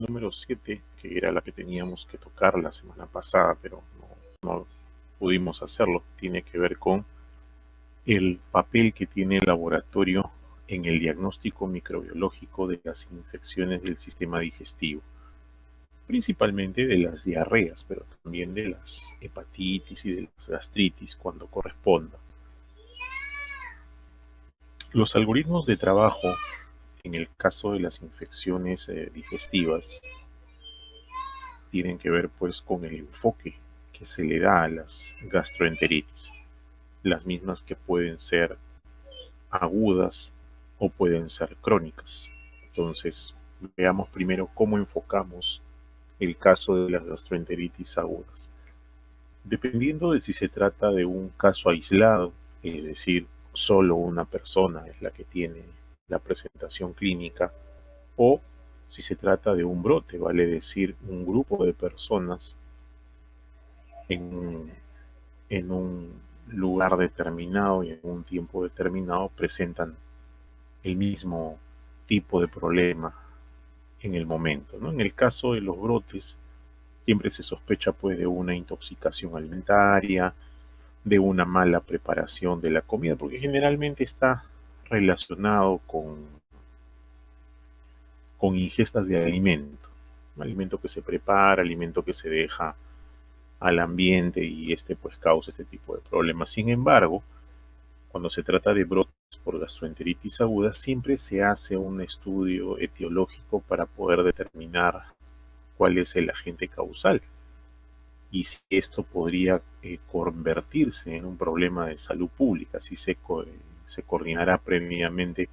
número 7, que era la que teníamos que tocar la semana pasada, pero no pudimos hacerlo, tiene que ver con el papel que tiene el laboratorio en el diagnóstico microbiológico de las infecciones del sistema digestivo, principalmente de las diarreas, pero también de las hepatitis y de las gastritis cuando corresponda. Los algoritmos de trabajo en el caso de las infecciones digestivas tienen que ver pues con el enfoque que se le da a las gastroenteritis, las mismas que pueden ser agudas o pueden ser crónicas. Entonces, veamos primero cómo enfocamos el caso de las gastroenteritis agudas. Dependiendo de si se trata de un caso aislado, es decir, solo una persona es la que tiene la presentación clínica, o si se trata de un brote, vale decir, un grupo de personas en, en un lugar determinado y en un tiempo determinado presentan el mismo tipo de problema en el momento, ¿no? En el caso de los brotes, siempre se sospecha pues de una intoxicación alimentaria, de una mala preparación de la comida, porque generalmente está relacionado con ingestas de alimento, un alimento que se prepara, alimento que se deja al ambiente y este pues causa este tipo de problemas. Sin embargo, cuando se trata de brotes por gastroenteritis aguda, siempre se hace un estudio etiológico para poder determinar cuál es el agente causal y si esto podría convertirse en un problema de salud pública, si se coordinará previamente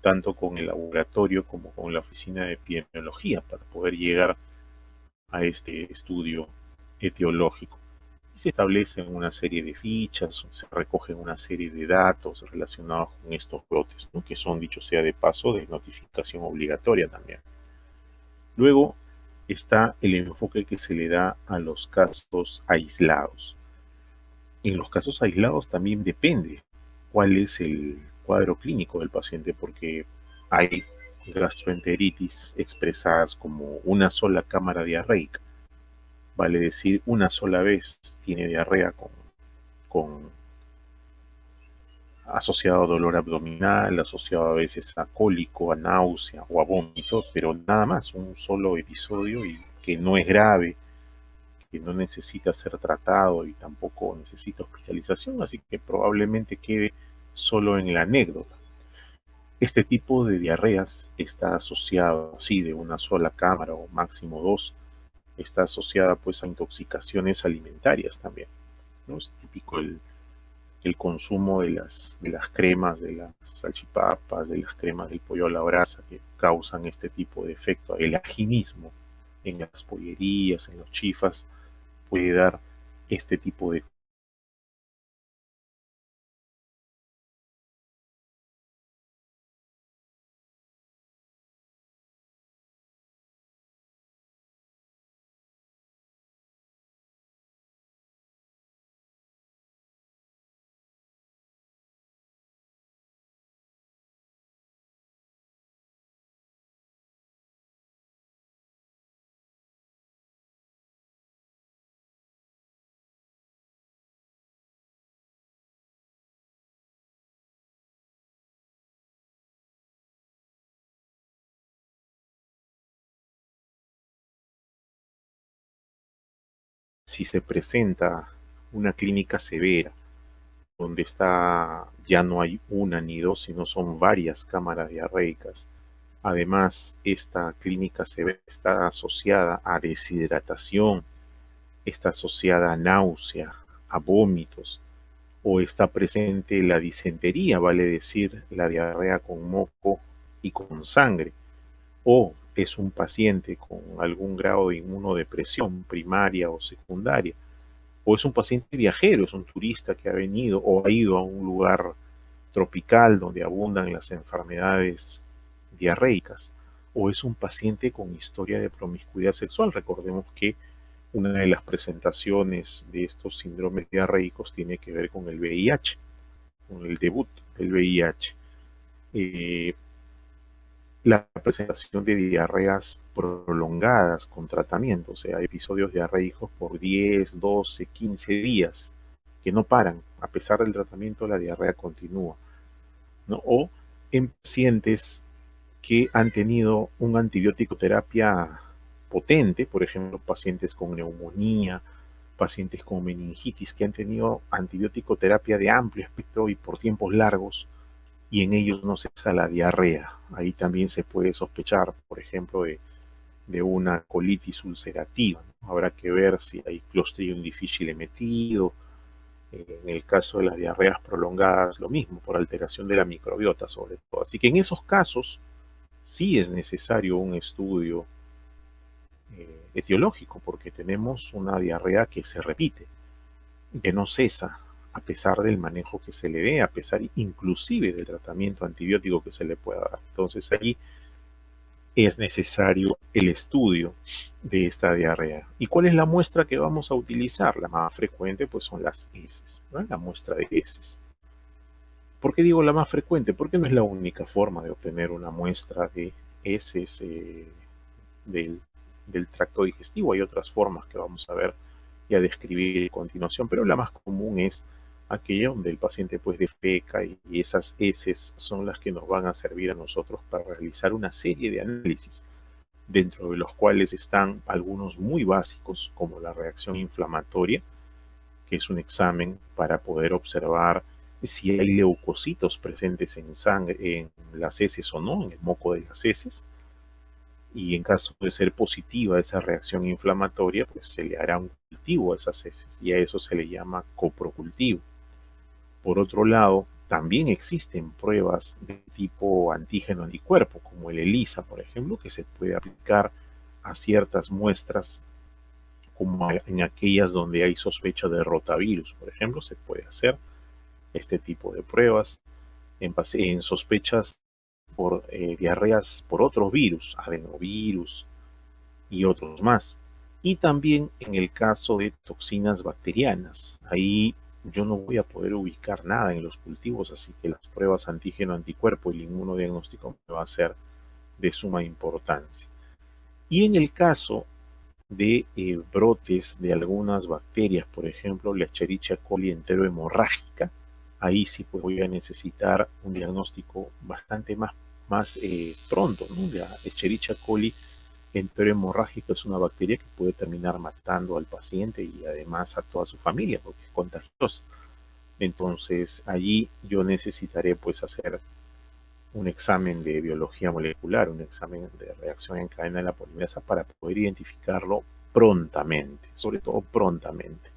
tanto con el laboratorio como con la oficina de epidemiología para poder llegar a este estudio etiológico. Se establecen una serie de fichas, se recogen una serie de datos relacionados con estos brotes, ¿no? Que son, dicho sea de paso, de notificación obligatoria también. Luego está el enfoque que se le da a los casos aislados. En los casos aislados también depende cuál es el cuadro clínico del paciente, porque hay gastroenteritis expresadas como una sola cámara diarreica, vale decir, una sola vez tiene diarrea con asociado a dolor abdominal, asociado a veces a cólico, a náusea o a vómito, pero nada más, un solo episodio y que no es grave, que no necesita ser tratado y tampoco necesita hospitalización, así que probablemente quede solo en la anécdota. Este tipo de diarreas está asociado, así de una sola cámara o máximo dos, está asociada pues a intoxicaciones alimentarias también, ¿no? Es típico el consumo de las cremas, de las salchipapas, de las cremas del pollo a la brasa que causan este tipo de efecto. El aginismo en las pollerías, en los chifas, puede dar este tipo de... Si se presenta una clínica severa, donde ya no hay una ni dos, sino son varias cámaras diarreicas. Además, esta clínica severa está asociada a deshidratación, está asociada a náusea, a vómitos, o está presente la disentería, vale decir, la diarrea con moco y con sangre, o es un paciente con algún grado de inmunodepresión primaria o secundaria, o es un paciente viajero, es un turista que ha venido o ha ido a un lugar tropical donde abundan las enfermedades diarreicas, o es un paciente con historia de promiscuidad sexual. Recordemos que una de las presentaciones de estos síndromes diarreicos tiene que ver con el VIH, con el debut del VIH. Eh, la presentación de diarreas prolongadas con tratamiento, o sea, episodios diarreicos por 10, 12, 15 días que no paran. A pesar del tratamiento, la diarrea continúa, ¿no? O en pacientes que han tenido un antibiótico terapia potente, por ejemplo, pacientes con neumonía, pacientes con meningitis que han tenido antibiótico terapia de amplio espectro y por tiempos largos, y en ellos no cesa la diarrea. Ahí también se puede sospechar, por ejemplo, de una colitis ulcerativa, ¿no? Habrá que ver si hay Clostridium difficile metido. En el caso de las diarreas prolongadas, lo mismo, por alteración de la microbiota sobre todo. Así que en esos casos sí es necesario un estudio etiológico, porque tenemos una diarrea que se repite, que no cesa, a pesar del manejo que se le dé, a pesar inclusive del tratamiento antibiótico que se le pueda dar. Entonces allí es necesario el estudio de esta diarrea. ¿Y cuál es la muestra que vamos a utilizar? La más frecuente pues son las heces, ¿no? La muestra de heces. ¿Por qué digo la más frecuente? Porque no es la única forma de obtener una muestra de heces del, del tracto digestivo. Hay otras formas que vamos a ver y a describir a continuación, pero la más común es aquella donde el paciente pues defeca y esas heces son las que nos van a servir a nosotros para realizar una serie de análisis, dentro de los cuales están algunos muy básicos, como la reacción inflamatoria, que es un examen para poder observar si hay leucocitos presentes en sangre, en las heces o no, en el moco de las heces, y en caso de ser positiva esa reacción inflamatoria, pues se le hará un cultivo a esas heces y a eso se le llama coprocultivo. Por otro lado, también existen pruebas de tipo antígeno anticuerpo, como el ELISA, por ejemplo, que se puede aplicar a ciertas muestras, como en aquellas donde hay sospecha de rotavirus, por ejemplo, se puede hacer este tipo de pruebas en sospechas por diarreas por otros virus, adenovirus, y otros más. Y también en el caso de toxinas bacterianas. Ahí yo no voy a poder ubicar nada en los cultivos, así que las pruebas antígeno-anticuerpo y el inmunodiagnóstico me va a ser de suma importancia. Y en el caso de brotes de algunas bacterias, por ejemplo, la Escherichia coli enterohemorrágica, ahí sí pues voy a necesitar un diagnóstico bastante más pronto, ¿no? La Escherichia coli enterohemorrágica es una bacteria que puede terminar matando al paciente y además a toda su familia porque es contagiosa. Entonces allí yo necesitaré pues hacer un examen de biología molecular, un examen de reacción en cadena de la polimerasa para poder identificarlo prontamente, sobre todo prontamente.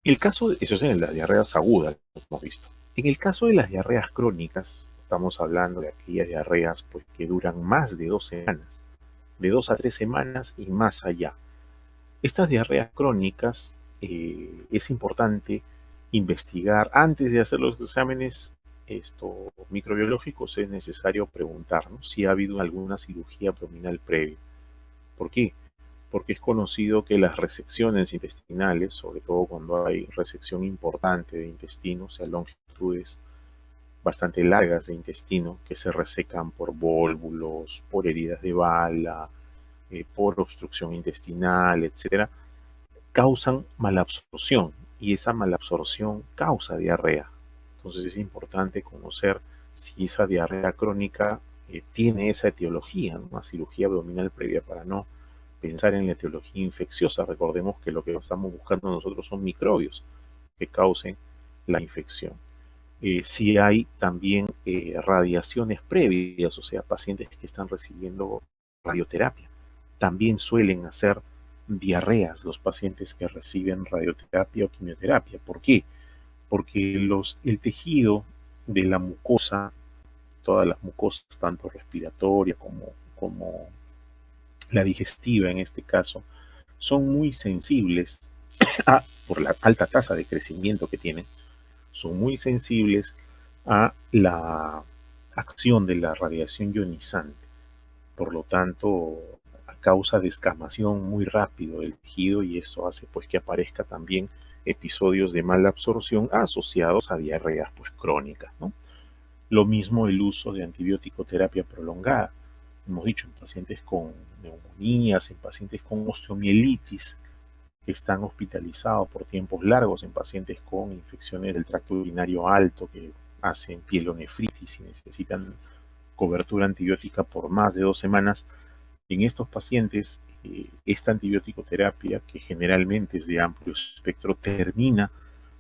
El caso de, eso es en las diarreas agudas, como hemos visto. En el caso de las diarreas crónicas, estamos hablando de aquellas diarreas pues, que duran más de 2 semanas, de 2 a 3 semanas y más allá. Estas diarreas crónicas es importante investigar antes de hacer los exámenes microbiológicos. Es necesario preguntar, ¿no?, si ha habido alguna cirugía abdominal previa. ¿Por qué? Porque es conocido que las resecciones intestinales, sobre todo cuando hay resección importante de intestino, o sea, longitudes bastante largas de intestino que se resecan por vólvulos, por heridas de bala, por obstrucción intestinal, etcétera, causan malabsorción y esa malabsorción causa diarrea. Entonces es importante conocer si esa diarrea crónica tiene esa etiología, ¿no?, una cirugía abdominal previa, para no pensar en la etiología infecciosa. Recordemos que lo que estamos buscando nosotros son microbios que causen la infección. Si hay también radiaciones previas, o sea, pacientes que están recibiendo radioterapia, también suelen hacer diarreas los pacientes que reciben radioterapia o quimioterapia. ¿Por qué? Porque el tejido de la mucosa, todas las mucosas, tanto respiratoria como la digestiva en este caso, son muy sensibles por la alta tasa de crecimiento que tienen, son muy sensibles a la acción de la radiación ionizante. Por lo tanto, causa descamación muy rápido del tejido y eso hace pues que aparezca también episodios de mala absorción asociados a diarreas pues crónicas, ¿no? Lo mismo el uso de antibiótico terapia prolongada. Hemos dicho en pacientes con neumonías, en pacientes con osteomielitis, que están hospitalizados por tiempos largos, en pacientes con infecciones del tracto urinario alto que hacen pielonefritis y necesitan cobertura antibiótica por más de 2 semanas. En estos pacientes, esta antibiótico terapia, que generalmente es de amplio espectro, termina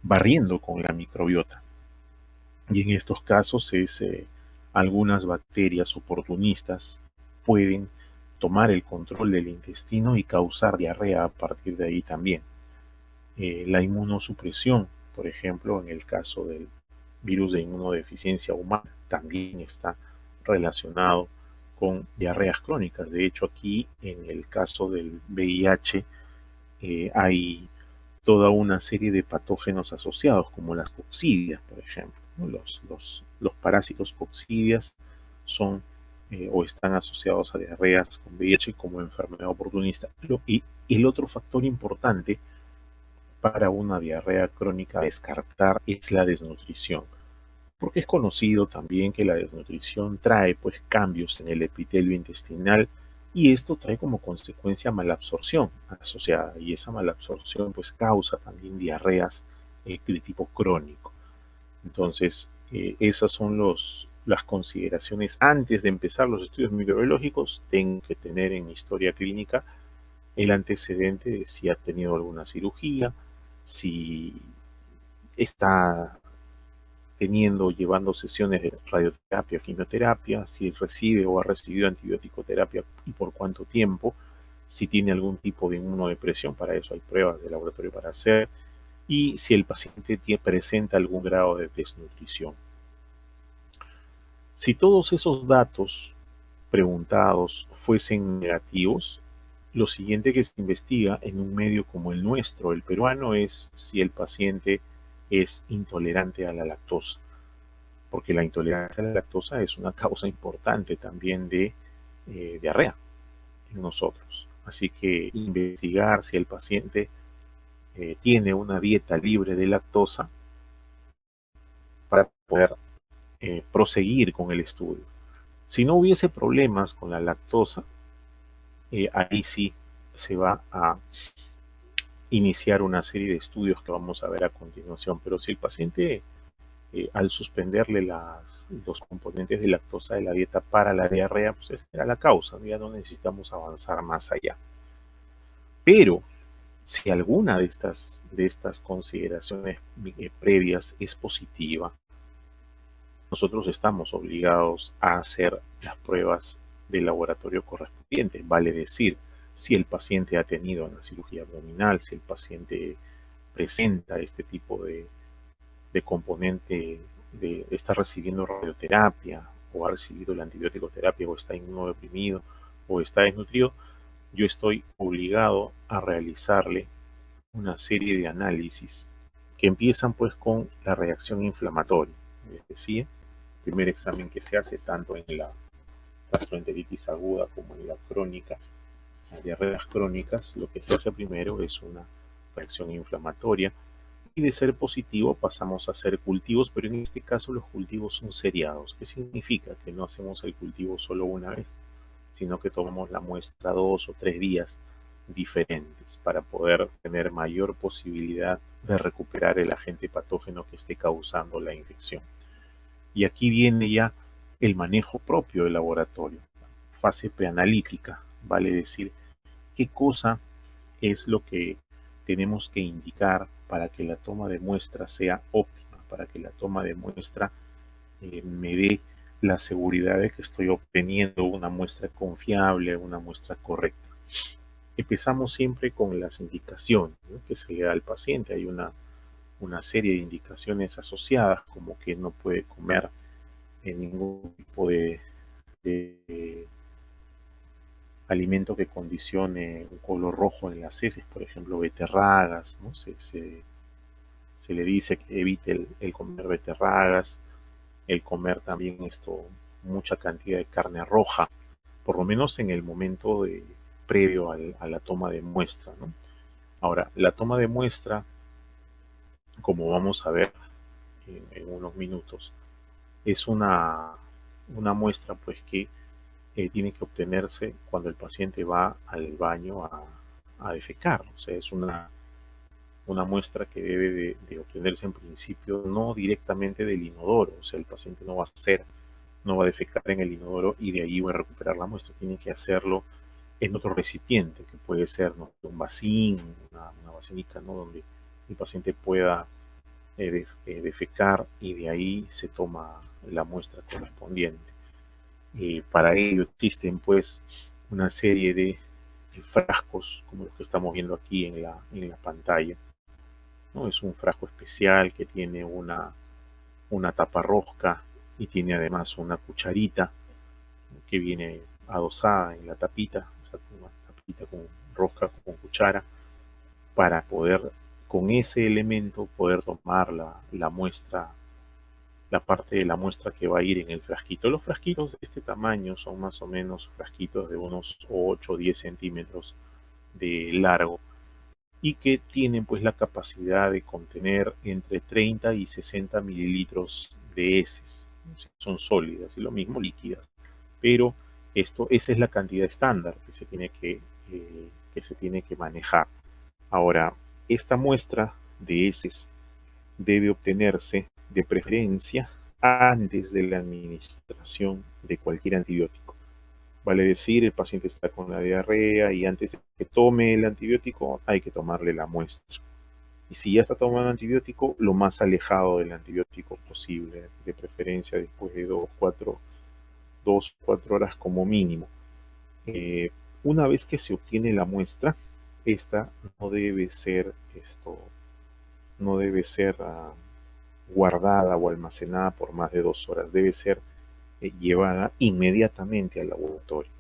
barriendo con la microbiota. Y en estos casos algunas bacterias oportunistas pueden tomar el control del intestino y causar diarrea a partir de ahí también. La inmunosupresión, por ejemplo, en el caso del virus de inmunodeficiencia humana, también está relacionado con diarreas crónicas. De hecho, aquí en el caso del VIH hay toda una serie de patógenos asociados, como las coccidias, por ejemplo, ¿no? Los parásitos coccidias son o están asociados a diarreas con VIH como enfermedad oportunista. Y el otro factor importante para una diarrea crónica a descartar es la desnutrición, porque es conocido también que la desnutrición trae pues cambios en el epitelio intestinal y esto trae como consecuencia malabsorción asociada, y esa malabsorción pues causa también diarreas de tipo crónico. Entonces, esas son las consideraciones antes de empezar los estudios microbiológicos. Tengo que tener en mi historia clínica el antecedente de si ha tenido alguna cirugía, si está llevando sesiones de radioterapia, quimioterapia, si recibe o ha recibido antibiótico terapia y por cuánto tiempo, si tiene algún tipo de inmunodepresión, para eso hay pruebas de laboratorio para hacer, y si el paciente presenta algún grado de desnutrición. Si todos esos datos preguntados fuesen negativos, lo siguiente que se investiga en un medio como el nuestro, el peruano, es si el paciente es intolerante a la lactosa, porque la intolerancia a la lactosa es una causa importante también de diarrea en nosotros. Así que investigar si el paciente tiene una dieta libre de lactosa para poder proseguir con el estudio. Si no hubiese problemas con la lactosa, ahí sí se va a iniciar una serie de estudios que vamos a ver a continuación. Pero si el paciente, al suspenderle los componentes de lactosa de la dieta para la diarrea, pues esa era la causa, ya no necesitamos avanzar más allá. Pero si alguna de estas consideraciones previas es positiva, nosotros estamos obligados a hacer las pruebas de laboratorio correspondientes, vale decir, si el paciente ha tenido una cirugía abdominal, si el paciente presenta este tipo de componente, está recibiendo radioterapia, o ha recibido la antibiótico terapia, o está inmunodeprimido, o está desnutrido, yo estoy obligado a realizarle una serie de análisis que empiezan pues con la reacción inflamatoria. Es decir, el primer examen que se hace tanto en la gastroenteritis aguda como en la crónica, las diarreas crónicas, lo que se hace primero es una reacción inflamatoria, y de ser positivo pasamos a hacer cultivos, pero en este caso los cultivos son seriados. ¿Qué significa? Que no hacemos el cultivo solo una vez, sino que tomamos la muestra 2 o 3 días diferentes para poder tener mayor posibilidad de recuperar el agente patógeno que esté causando la infección. Y aquí viene ya el manejo propio del laboratorio, fase preanalítica, vale decir, qué cosa es lo que tenemos que indicar para que la toma de muestra sea óptima, para que la toma de muestra me dé la seguridad de que estoy obteniendo una muestra confiable, una muestra correcta. Empezamos siempre con las indicaciones, ¿no?, que se le da al paciente. Hay una serie de indicaciones asociadas, como que no puede comer en ningún tipo de alimento que condicione un color rojo en las heces, por ejemplo, beterragas, ¿no? Se le dice que evite el comer beterragas, el comer también mucha cantidad de carne roja, por lo menos en el momento previo a la toma de muestra, ¿no? Ahora, la toma de muestra, como vamos a ver en unos minutos, es una muestra pues que tiene que obtenerse cuando el paciente va al baño a defecar. O sea, es una muestra que debe de obtenerse en principio no directamente del inodoro. O sea, el paciente no va a defecar en el inodoro y de ahí va a recuperar la muestra. Tiene que hacerlo en otro recipiente, que puede ser, ¿no?, un vasín, una vasínica, ¿no?, donde el paciente pueda defecar y de ahí se toma la muestra correspondiente. Para ello existen pues una serie de frascos como los que estamos viendo aquí en la pantalla, ¿no? Es un frasco especial que tiene una tapa rosca y tiene además una cucharita que viene adosada en la tapita, o sea, una tapita con rosca con cuchara, para poder con ese elemento poder tomar la muestra, la parte de la muestra que va a ir en el frasquito. Los frasquitos de este tamaño son más o menos frasquitos de unos 8 o 10 centímetros de largo y que tienen pues la capacidad de contener entre 30 y 60 mililitros de heces. Son sólidas y lo mismo líquidas, pero esa es la cantidad estándar que se tiene que manejar. Ahora, esta muestra de heces debe obtenerse de preferencia antes de la administración de cualquier antibiótico. Vale decir, el paciente está con la diarrea y antes de que tome el antibiótico hay que tomarle la muestra. Y si ya está tomando antibiótico, lo más alejado del antibiótico posible, de preferencia después de 2 4 horas como mínimo. Eh, una vez que se obtiene la muestra, esta no debe ser guardada o almacenada por más de 2 horas, debe ser llevada inmediatamente al laboratorio,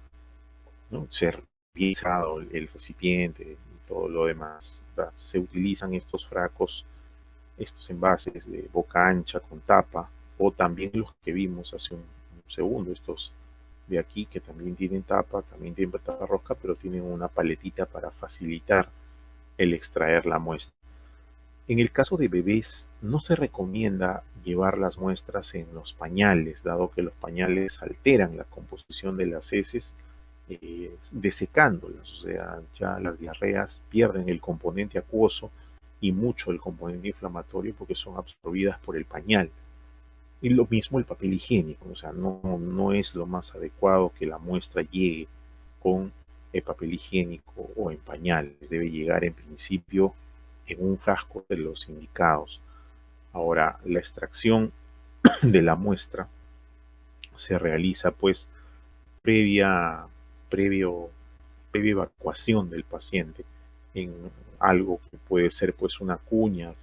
¿no? Ser revisado el recipiente y todo lo demás. ¿Verdad? Se utilizan estos frascos, estos envases de boca ancha con tapa, o también los que vimos hace un segundo, estos de aquí que también tienen tapa, también tienen tapa rosca, pero tienen una paletita para facilitar el extraer la muestra. En el caso de bebés, no se recomienda llevar las muestras en los pañales, dado que los pañales alteran la composición de las heces, desecándolas. O sea, ya las diarreas pierden el componente acuoso y mucho el componente inflamatorio porque son absorbidas por el pañal. Y lo mismo el papel higiénico, o sea, no es lo más adecuado que la muestra llegue con el papel higiénico o en pañales. Debe llegar en principio en un frasco de los indicados. Ahora, la extracción de la muestra se realiza pues previa, previo, previa evacuación del paciente en algo que puede ser pues una cuña,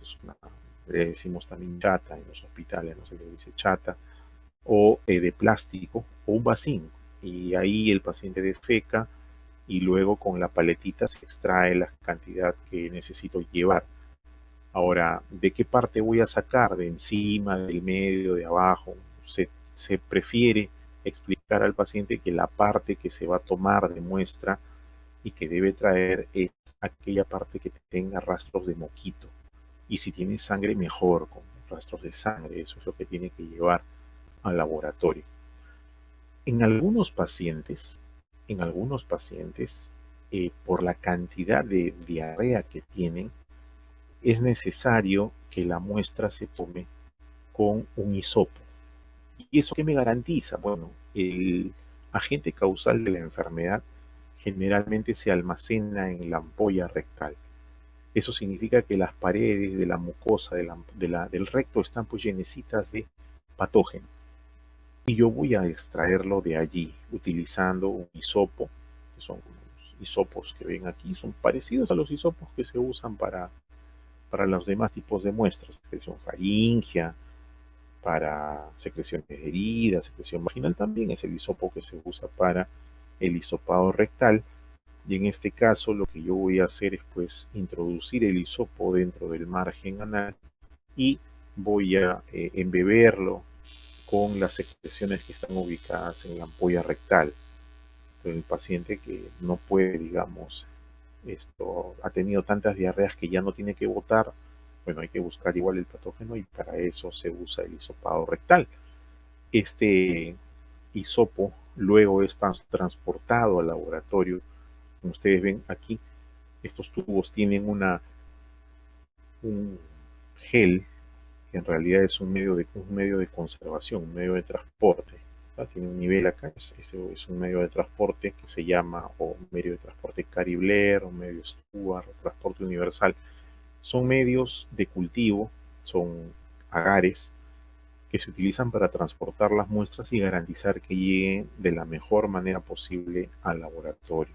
le decimos también chata en los hospitales, no se le dice chata, o de plástico o un vasín. Y ahí el paciente defeca y luego con la paletita se extrae la cantidad que necesito llevar. Ahora, ¿de qué parte voy a sacar? ¿De encima, del medio, de abajo? Se prefiere explicar al paciente que la parte que se va a tomar de muestra y que debe traer es aquella parte que tenga rastros de moquito. Y si tiene sangre, mejor, con rastros de sangre. Eso es lo que tiene que llevar al laboratorio. En algunos pacientes, en algunos pacientes, por la cantidad de diarrea que tienen, es necesario que la muestra se tome con un hisopo. ¿Y eso qué me garantiza? Bueno, el agente causal de la enfermedad generalmente se almacena en la ampolla rectal. Eso significa que las paredes de la mucosa del recto están pues llenecitas de patógeno. Y yo voy a extraerlo de allí utilizando un hisopo, que son los hisopos que ven aquí, son parecidos a los hisopos que se usan para los demás tipos de muestras, secreción faríngea, para secreciones de heridas, secreción vaginal también es el hisopo que se usa para el hisopado rectal. Y en este caso lo que yo voy a hacer es pues introducir el hisopo dentro del margen anal y voy a embeberlo con las secreciones que están ubicadas en la ampolla rectal. El paciente que no puede, digamos, ha tenido tantas diarreas que ya no tiene que botar, bueno, hay que buscar igual el patógeno y para eso se usa el hisopado rectal. Este hisopo luego es transportado al laboratorio. Como ustedes ven aquí, estos tubos tienen un gel que en realidad es un medio de conservación, un medio de transporte. Tiene un nivel acá, es un medio de transporte que se llama o medio de transporte Cary Blair o medio Stuart o transporte universal. Son medios de cultivo, son agares que se utilizan para transportar las muestras y garantizar que lleguen de la mejor manera posible al laboratorio.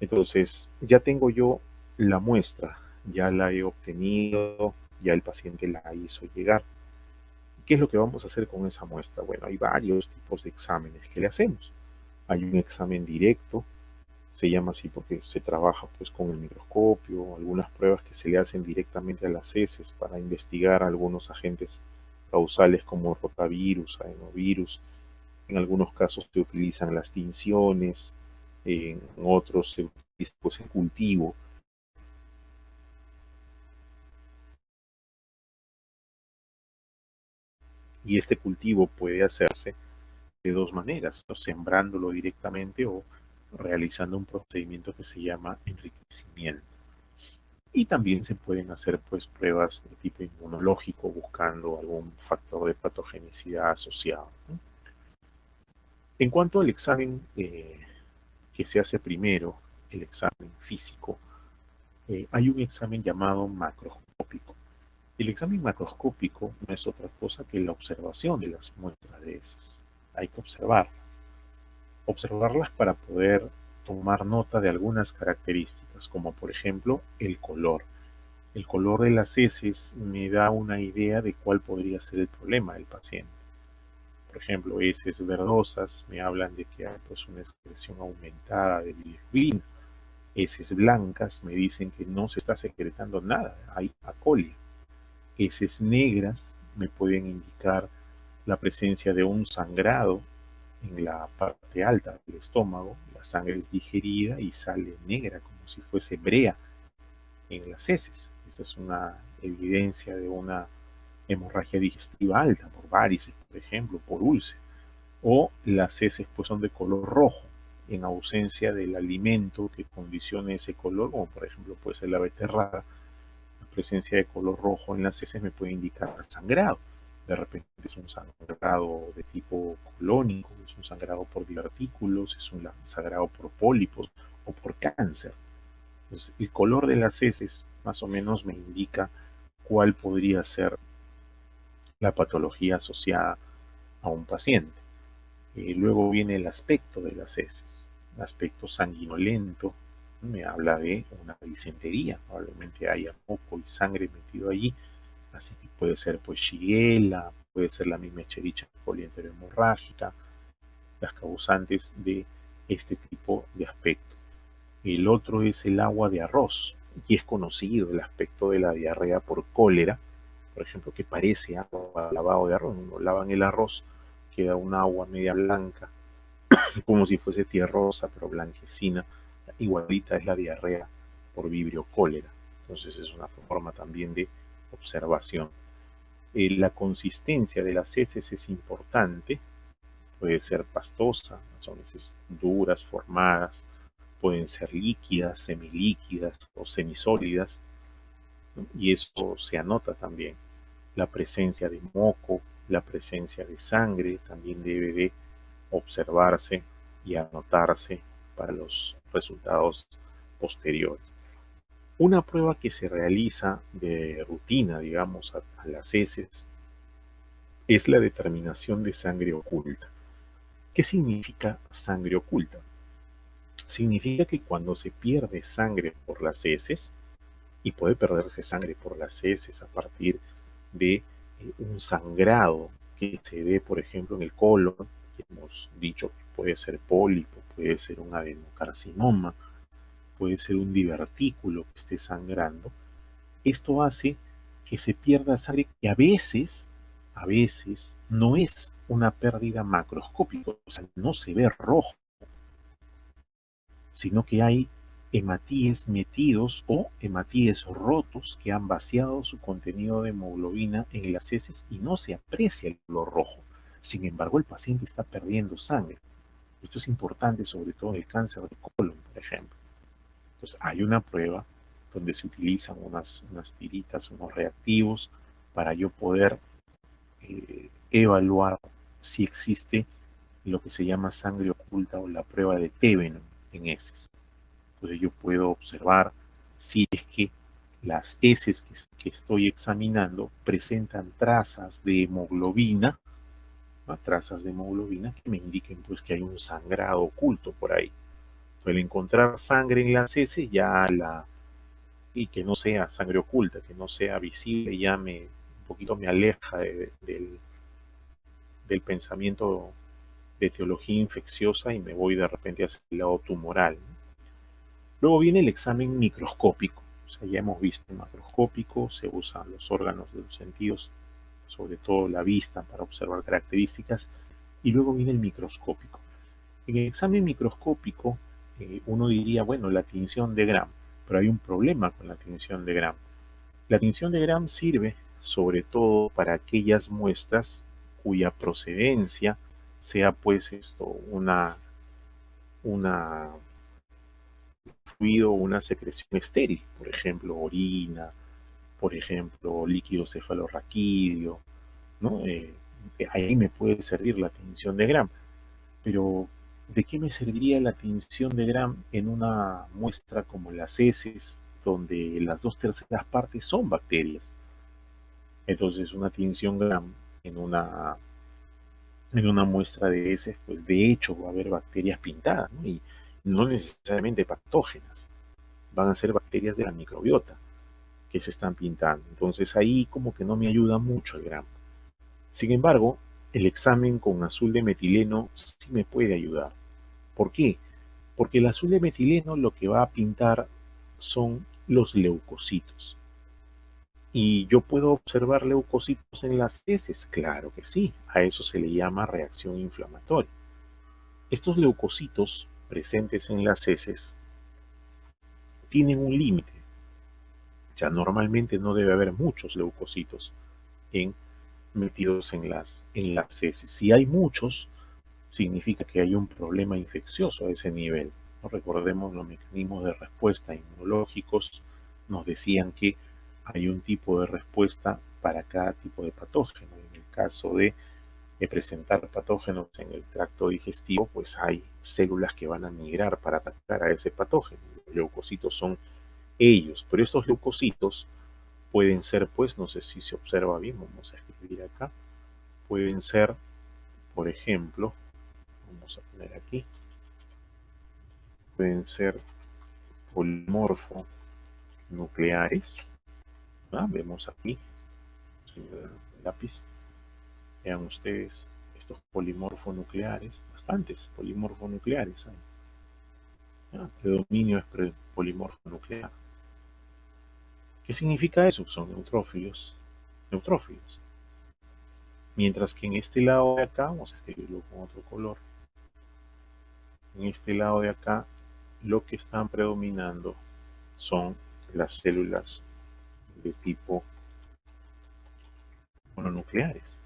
Entonces, ya tengo yo la muestra, ya la he obtenido, ya el paciente la hizo llegar. ¿Qué es lo que vamos a hacer con esa muestra? Bueno, hay varios tipos de exámenes que le hacemos. Hay un examen directo, se llama así porque se trabaja pues con el microscopio, algunas pruebas que se le hacen directamente a las heces para investigar algunos agentes causales como rotavirus, adenovirus. En algunos casos se utilizan las tinciones, en otros se utiliza pues, el cultivo. Y este cultivo puede hacerse de dos maneras, ¿no? Sembrándolo directamente o realizando un procedimiento que se llama enriquecimiento. Y también se pueden hacer pues pruebas de tipo inmunológico buscando algún factor de patogenicidad asociado, ¿no? En cuanto al examen que se hace primero, el examen físico, hay un examen llamado macroscópico. El examen macroscópico no es otra cosa que la observación de las muestras de heces. Hay que observarlas para poder tomar nota de algunas características, como por ejemplo el color. El color de las heces me da una idea de cuál podría ser el problema del paciente. Por ejemplo, heces verdosas me hablan de que hay pues, una excreción aumentada de bilirrubina. Heces blancas me dicen que no se está secretando nada, hay acolia. Heces negras me pueden indicar la presencia de un sangrado en la parte alta del estómago. La sangre es digerida y sale negra como si fuese brea en las heces. Esta es una evidencia de una hemorragia digestiva alta, por varices, por ejemplo, por úlceras. O las heces pues son de color rojo, en ausencia del alimento que condicione ese color, como por ejemplo puede ser la beterraga. La presencia de color rojo en las heces me puede indicar sangrado. De repente es un sangrado de tipo colónico, es un sangrado por divertículos, es un sangrado por pólipos o por cáncer. Entonces, el color de las heces más o menos me indica cuál podría ser la patología asociada a un paciente. Luego viene el aspecto de las heces. El aspecto sanguinolento me habla de una disentería, probablemente haya moco y sangre metido allí, así que puede ser pues shigella, puede ser la misma Escherichia coli enterohemorrágica, las causantes de este tipo de aspecto. El otro es el agua de arroz, y es conocido el aspecto de la diarrea por cólera, por ejemplo, que parece agua lavado de arroz. Cuando lavan el arroz, queda un agua media blanca, como si fuese tierrosa, pero blanquecina. Igualita es la diarrea por vibrio cólera. Entonces es una forma también de observación. La consistencia de las heces es importante, puede ser pastosa, son heces duras, formadas, pueden ser líquidas, semilíquidas o semisólidas, ¿no? Y eso se anota también. La presencia de moco, la presencia de sangre también debe de observarse y anotarse para los resultados posteriores. Una prueba que se realiza de rutina, digamos, a las heces es la determinación de sangre oculta. ¿Qué significa sangre oculta? Significa que cuando se pierde sangre por las heces, y puede perderse sangre por las heces a partir de un sangrado que se dé, por ejemplo, en el colon, que hemos dicho que puede ser pólipo, puede ser un adenocarcinoma, puede ser un divertículo que esté sangrando. Esto hace que se pierda sangre que a veces no es una pérdida macroscópica, o sea, no se ve rojo, sino que hay hematíes metidos o hematíes rotos que han vaciado su contenido de hemoglobina en las heces y no se aprecia el color rojo, Sin embargo, el paciente está perdiendo sangre. Esto es importante, sobre todo en el cáncer de colon, por ejemplo. Entonces, hay una prueba donde se utilizan unas tiritas, unos reactivos, para yo poder evaluar si existe lo que se llama sangre oculta o la prueba de Tevenon en heces. Entonces yo puedo observar si es que las heces que estoy examinando presentan trazas de hemoglobina, ¿no? Trazas de hemoglobina que me indiquen pues que hay un sangrado oculto por ahí. Al encontrar sangre en las heces, y que no sea sangre oculta, que no sea visible, un poquito me aleja del pensamiento de teología infecciosa y me voy de repente hacia el lado tumoral, ¿no? Luego viene el examen microscópico. O sea, ya hemos visto el macroscópico, se usan los órganos de los sentidos, sobre todo la vista, para observar características, y luego viene el microscópico. En el examen microscópico, uno diría, bueno, la tinción de Gram, pero hay un problema con la tinción de Gram. La tinción de Gram sirve sobre todo para aquellas muestras cuya procedencia sea pues una fluido, una secreción estéril, por ejemplo, orina, por ejemplo, líquido cefalorraquídeo, ¿no? Ahí me puede servir la tinción de Gram, pero ¿de qué me serviría la tinción de Gram en una muestra como las heces, donde las 2/3 partes son bacterias? Entonces, una tinción Gram en una muestra de heces, pues de hecho va a haber bacterias pintadas, ¿no? Y no necesariamente patógenas, van a ser bacterias de la microbiota que se están pintando. Entonces ahí como que no me ayuda mucho el Gram. Sin embargo, el examen con azul de metileno sí me puede ayudar. ¿Por qué? Porque el azul de metileno lo que va a pintar son los leucocitos. ¿Y yo puedo observar leucocitos en las heces? Claro que sí. A eso se le llama reacción inflamatoria. Estos leucocitos presentes en las heces tienen un límite. Ya normalmente no debe haber muchos leucocitos metidos en las heces. Si hay muchos, significa que hay un problema infeccioso a ese nivel, ¿no? Recordemos los mecanismos de respuesta inmunológicos, nos decían que hay un tipo de respuesta para cada tipo de patógeno. En el caso de presentar patógenos en el tracto digestivo, pues hay células que van a migrar para atacar a ese patógeno. Los leucocitos son ellos, pero estos leucocitos pueden ser, pues, no sé si se observa bien, vamos a escribir acá, pueden ser, por ejemplo, vamos a poner aquí, pueden ser polimorfonucleares, ¿ah? Vemos aquí, señor lápiz, vean ustedes estos polimorfonucleares, bastantes polimorfonucleares hay, ¿ah? Predominio es polimorfonuclear. ¿Qué significa eso? Son neutrófilos. Mientras que en este lado de acá, vamos a escribirlo con otro color, en este lado de acá, lo que están predominando son las células de tipo mononucleares,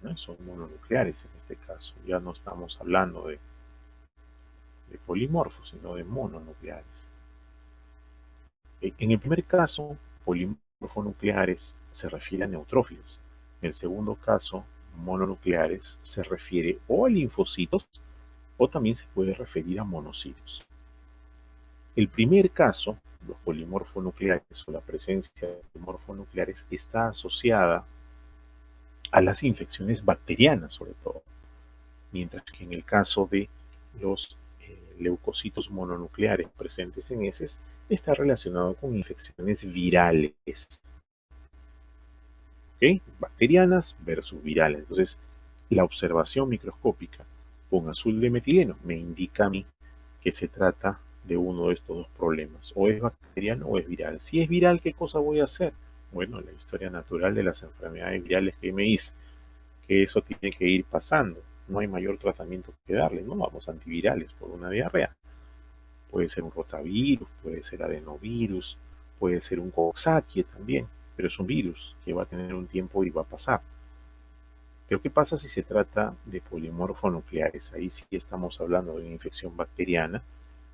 ¿no? Son mononucleares en este caso. Ya no estamos hablando de polimorfos, sino de mononucleares. En el primer caso, polimorfonucleares se refiere a neutrófilos. En el segundo caso, mononucleares se refiere o a linfocitos o también se puede referir a monocitos. El primer caso, los polimorfonucleares o la presencia de polimorfonucleares está asociada a las infecciones bacterianas sobre todo, mientras que en el caso de los leucocitos mononucleares presentes en heces está relacionado con infecciones virales, ¿ok? Bacterianas versus virales. Entonces, la observación microscópica con azul de metileno me indica a mí que se trata de uno de estos dos problemas, o es bacteriano o es viral. Si es viral, ¿qué cosa voy a hacer? Bueno, la historia natural de las enfermedades virales que me hice, que eso tiene que ir pasando. No hay mayor tratamiento que darle, no vamos antivirales por una diarrea. Puede ser un rotavirus, puede ser adenovirus, puede ser un coxsackie también, pero es un virus que va a tener un tiempo y va a pasar. Pero ¿qué pasa si se trata de polimorfonucleares? Ahí sí estamos hablando de una infección bacteriana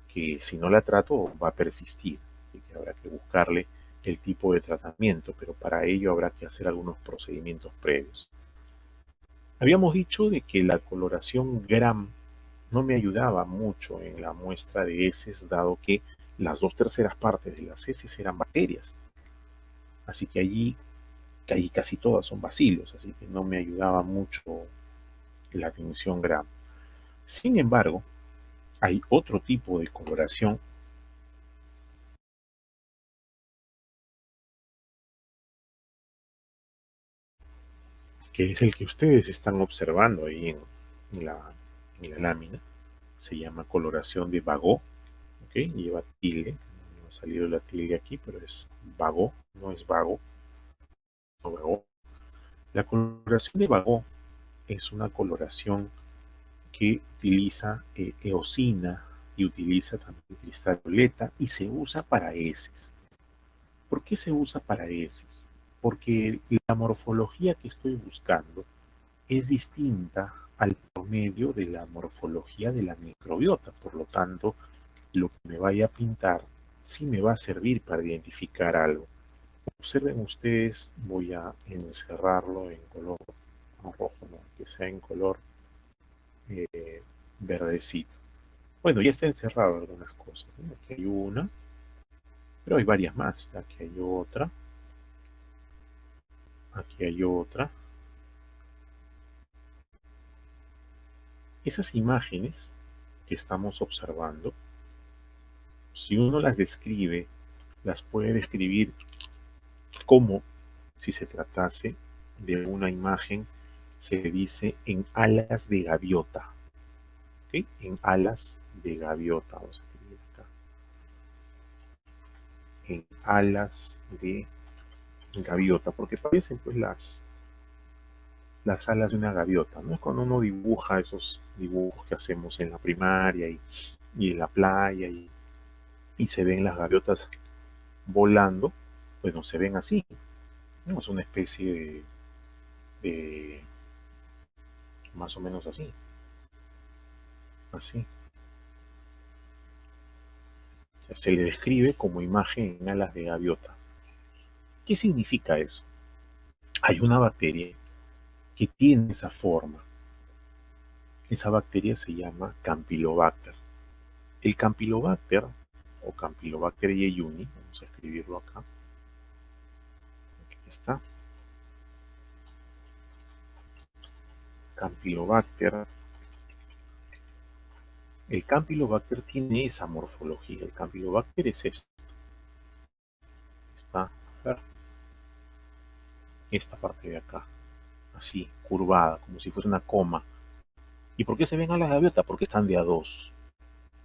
que si no la trato va a persistir. Así que habrá que buscarle el tipo de tratamiento, pero para ello habrá que hacer algunos procedimientos previos. Habíamos dicho de que la coloración Gram no me ayudaba mucho en la muestra de heces, dado que las 2/3 partes de las heces eran bacterias. Así que allí casi todas son bacilos, así que no me ayudaba mucho la tinción Gram. Sin embargo, hay otro tipo de coloración que es el que ustedes están observando ahí en la, en la lámina. Se llama coloración de Bagot, ¿ok? Lleva tilde, no ha salido la tilde aquí, pero es Bagot, no es vago, no Bagot. La coloración de Bagot es una coloración que utiliza eosina y utiliza también cristal violeta y se usa para heces. ¿Por qué se usa para heces? Porque la morfología que estoy buscando es distinta al promedio de la morfología de la microbiota. Por lo tanto, lo que me vaya a pintar sí me va a servir para identificar algo. Observen ustedes, voy a encerrarlo en color rojo, ¿no? Que sea en color verdecito. Bueno, ya está encerrado algunas cosas, ¿no? Aquí hay una, pero hay varias más. Aquí hay otra, aquí hay otra. Esas imágenes que estamos observando, si uno las describe, las puede describir como si se tratase de una imagen, se dice en alas de gaviota, ¿ok? En alas de gaviota, vamos a escribir acá, en alas de gaviota, porque parecen pues las alas de una gaviota, ¿no? Cuando uno dibuja esos dibujos que hacemos en la primaria y en la playa y se ven las gaviotas volando, pues no se ven así, ¿no? Es una especie de más o menos así, así. O sea, se le describe como imagen en alas de gaviota. ¿Qué significa eso? Hay una bacteria que tiene esa forma. Esa bacteria se llama Campylobacter. El Campylobacter o Campylobacter jejuni, vamos a escribirlo acá. Aquí está. Campylobacter. El Campylobacter tiene esa morfología. El Campylobacter es esto. Está esta parte de acá, así, curvada, como si fuese una coma. ¿Y por qué se ven a las gaviotas? Porque están de a dos,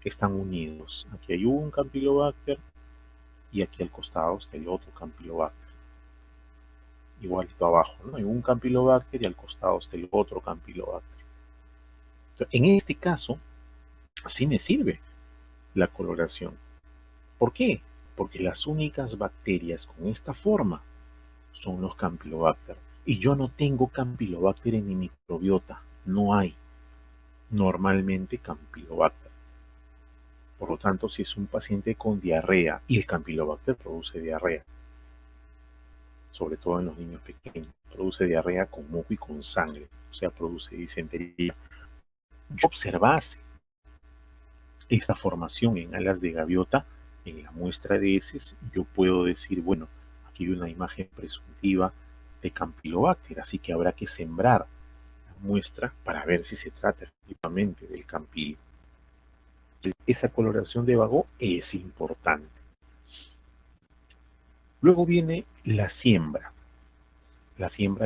están unidos. Aquí hay un Campylobacter y aquí al costado está el otro Campylobacter. Igualito abajo, ¿no? Hay un Campylobacter y al costado está el otro Campylobacter. En este caso, sí me sirve la coloración. ¿Por qué? Porque las únicas bacterias con esta forma son los Campylobacter. Y yo no tengo Campylobacter en mi microbiota. No hay normalmente Campylobacter. Por lo tanto, si es un paciente con diarrea y el Campylobacter produce diarrea, sobre todo en los niños pequeños, produce diarrea con moco y con sangre, o sea, produce disentería. Yo observase esta formación en alas de gaviota en la muestra de heces, yo puedo decir, bueno, aquí hay una imagen presuntiva de Campylobacter, así que habrá que sembrar la muestra para ver si se trata efectivamente del Campylobacter. Esa coloración de Bagot es importante. Luego viene la siembra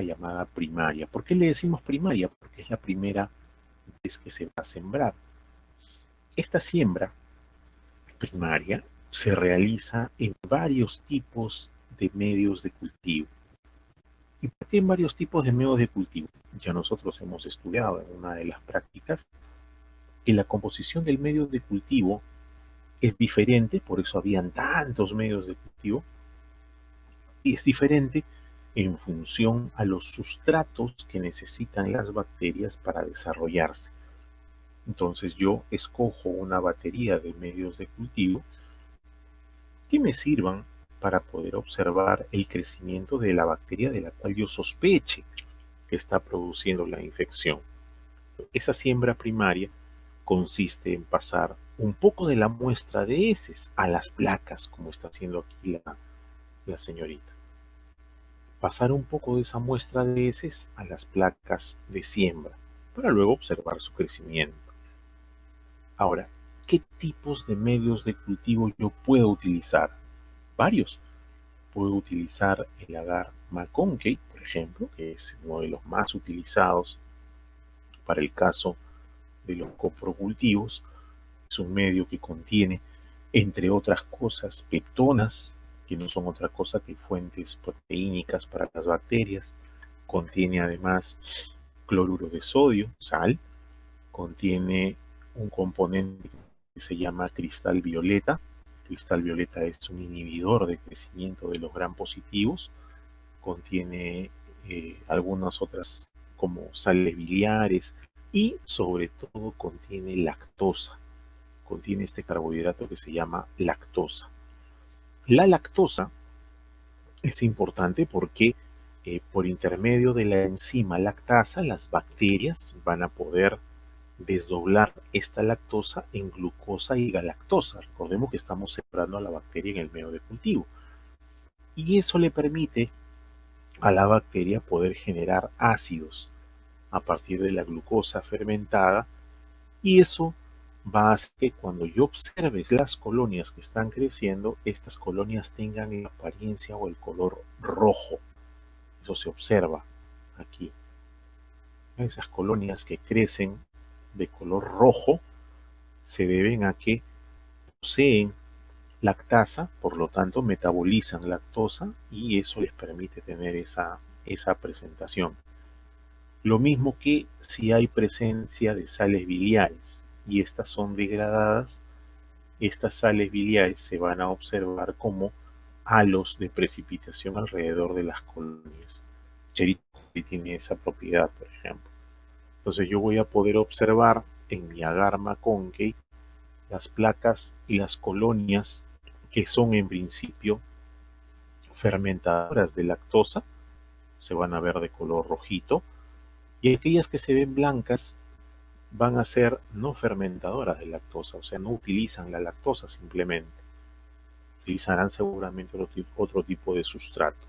llamada primaria. ¿Por qué le decimos primaria? Porque es la primera vez que se va a sembrar. Esta siembra primaria se realiza en varios tipos de medios de cultivo. ¿Y por qué en varios tipos de medios de cultivo? Ya nosotros hemos estudiado en una de las prácticas que la composición del medio de cultivo es diferente, por eso habían tantos medios de cultivo, y es diferente en función a los sustratos que necesitan las bacterias para desarrollarse. Entonces yo escojo una batería de medios de cultivo que me sirvan para poder observar el crecimiento de la bacteria de la cual yo sospeche que está produciendo la infección. Esa siembra primaria consiste en pasar un poco de la muestra de heces a las placas, como está haciendo aquí la señorita. Pasar un poco de esa muestra de heces a las placas de siembra, para luego observar su crecimiento. Ahora, ¿qué tipos de medios de cultivo yo puedo utilizar? Varios. Puedo utilizar el agar McConkey, por ejemplo, que es uno de los más utilizados para el caso de los coprocultivos. Es un medio que contiene, entre otras cosas, peptonas, que no son otra cosa que fuentes proteínicas para las bacterias. Contiene además cloruro de sodio, sal. Contiene un componente que se llama cristal violeta. Cristal violeta es un inhibidor de crecimiento de los gram positivos. Contiene algunas otras como sales biliares y sobre todo contiene lactosa. Contiene este carbohidrato que se llama lactosa. La lactosa es importante porque por intermedio de la enzima lactasa las bacterias van a poder desdoblar esta lactosa en glucosa y galactosa. Recordemos que estamos separando a la bacteria en el medio de cultivo. Y eso le permite a la bacteria poder generar ácidos a partir de la glucosa fermentada, y eso va a hacer que cuando yo observe las colonias que están creciendo, estas colonias tengan la apariencia o el color rojo. Eso se observa aquí. Esas colonias que crecen de color rojo se deben a que poseen lactasa, por lo tanto metabolizan lactosa y eso les permite tener esa presentación. Lo mismo que si hay presencia de sales biliares y estas son degradadas, estas sales biliares se van a observar como halos de precipitación alrededor de las colonias. Cherry tiene esa propiedad, por ejemplo. Entonces yo voy a poder observar en mi agar McConkey las placas y las colonias que son en principio fermentadoras de lactosa, se van a ver de color rojito, y aquellas que se ven blancas van a ser no fermentadoras de lactosa, o sea, no utilizan la lactosa simplemente, utilizarán seguramente otro tipo de sustrato.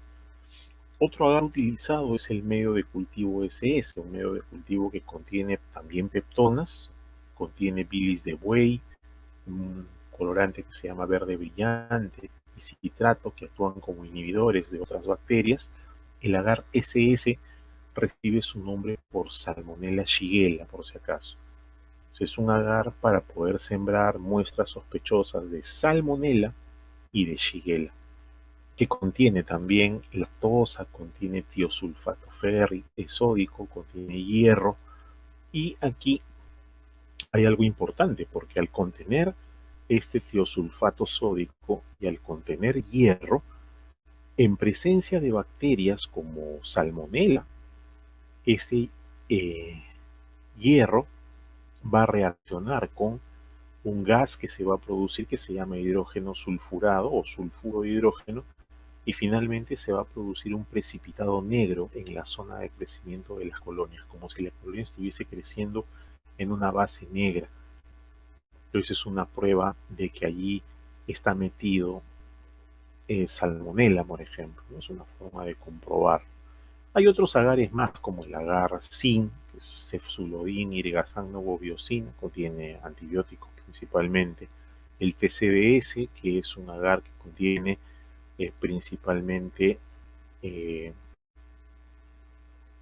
Otro agar utilizado es el medio de cultivo SS, un medio de cultivo que contiene también peptonas, contiene bilis de buey, un colorante que se llama verde brillante y citrato que actúan como inhibidores de otras bacterias. El agar SS recibe su nombre por Salmonella shigella, por si acaso. Es un agar para poder sembrar muestras sospechosas de Salmonella y de Shigella, que contiene también lactosa, contiene tiosulfato sódico, contiene hierro. Y aquí hay algo importante, porque al contener este tiosulfato sódico y al contener hierro, en presencia de bacterias como Salmonella, este hierro va a reaccionar con un gas que se va a producir que se llama hidrógeno sulfurado o sulfuro de hidrógeno, y finalmente se va a producir un precipitado negro en la zona de crecimiento de las colonias, como si la colonia estuviese creciendo en una base negra. Entonces es una prueba de que allí está metido salmonella, por ejemplo, ¿no? Es una forma de comprobar. Hay otros agares más, como el agar zinc, que es cefsulodin, irgazán, novobiosina, contiene antibióticos principalmente. El TCBS, que es un agar que contiene principalmente eh,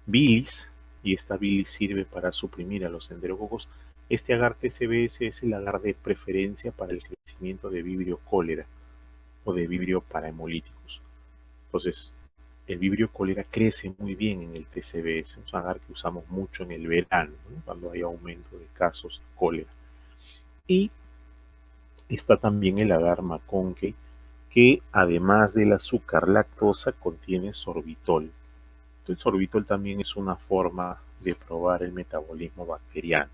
bilis, y esta bilis sirve para suprimir a los enterococos. Este agar TCBS es el agar de preferencia para el crecimiento de Vibrio cólera o de Vibrio parahemolíticos. Entonces, el Vibrio cólera crece muy bien en el TCBS, un agar que usamos mucho en el verano, ¿no? Cuando hay aumento de casos de cólera. Y está también el agar McConkey, que además del azúcar lactosa contiene sorbitol. El sorbitol también es una forma de probar el metabolismo bacteriano.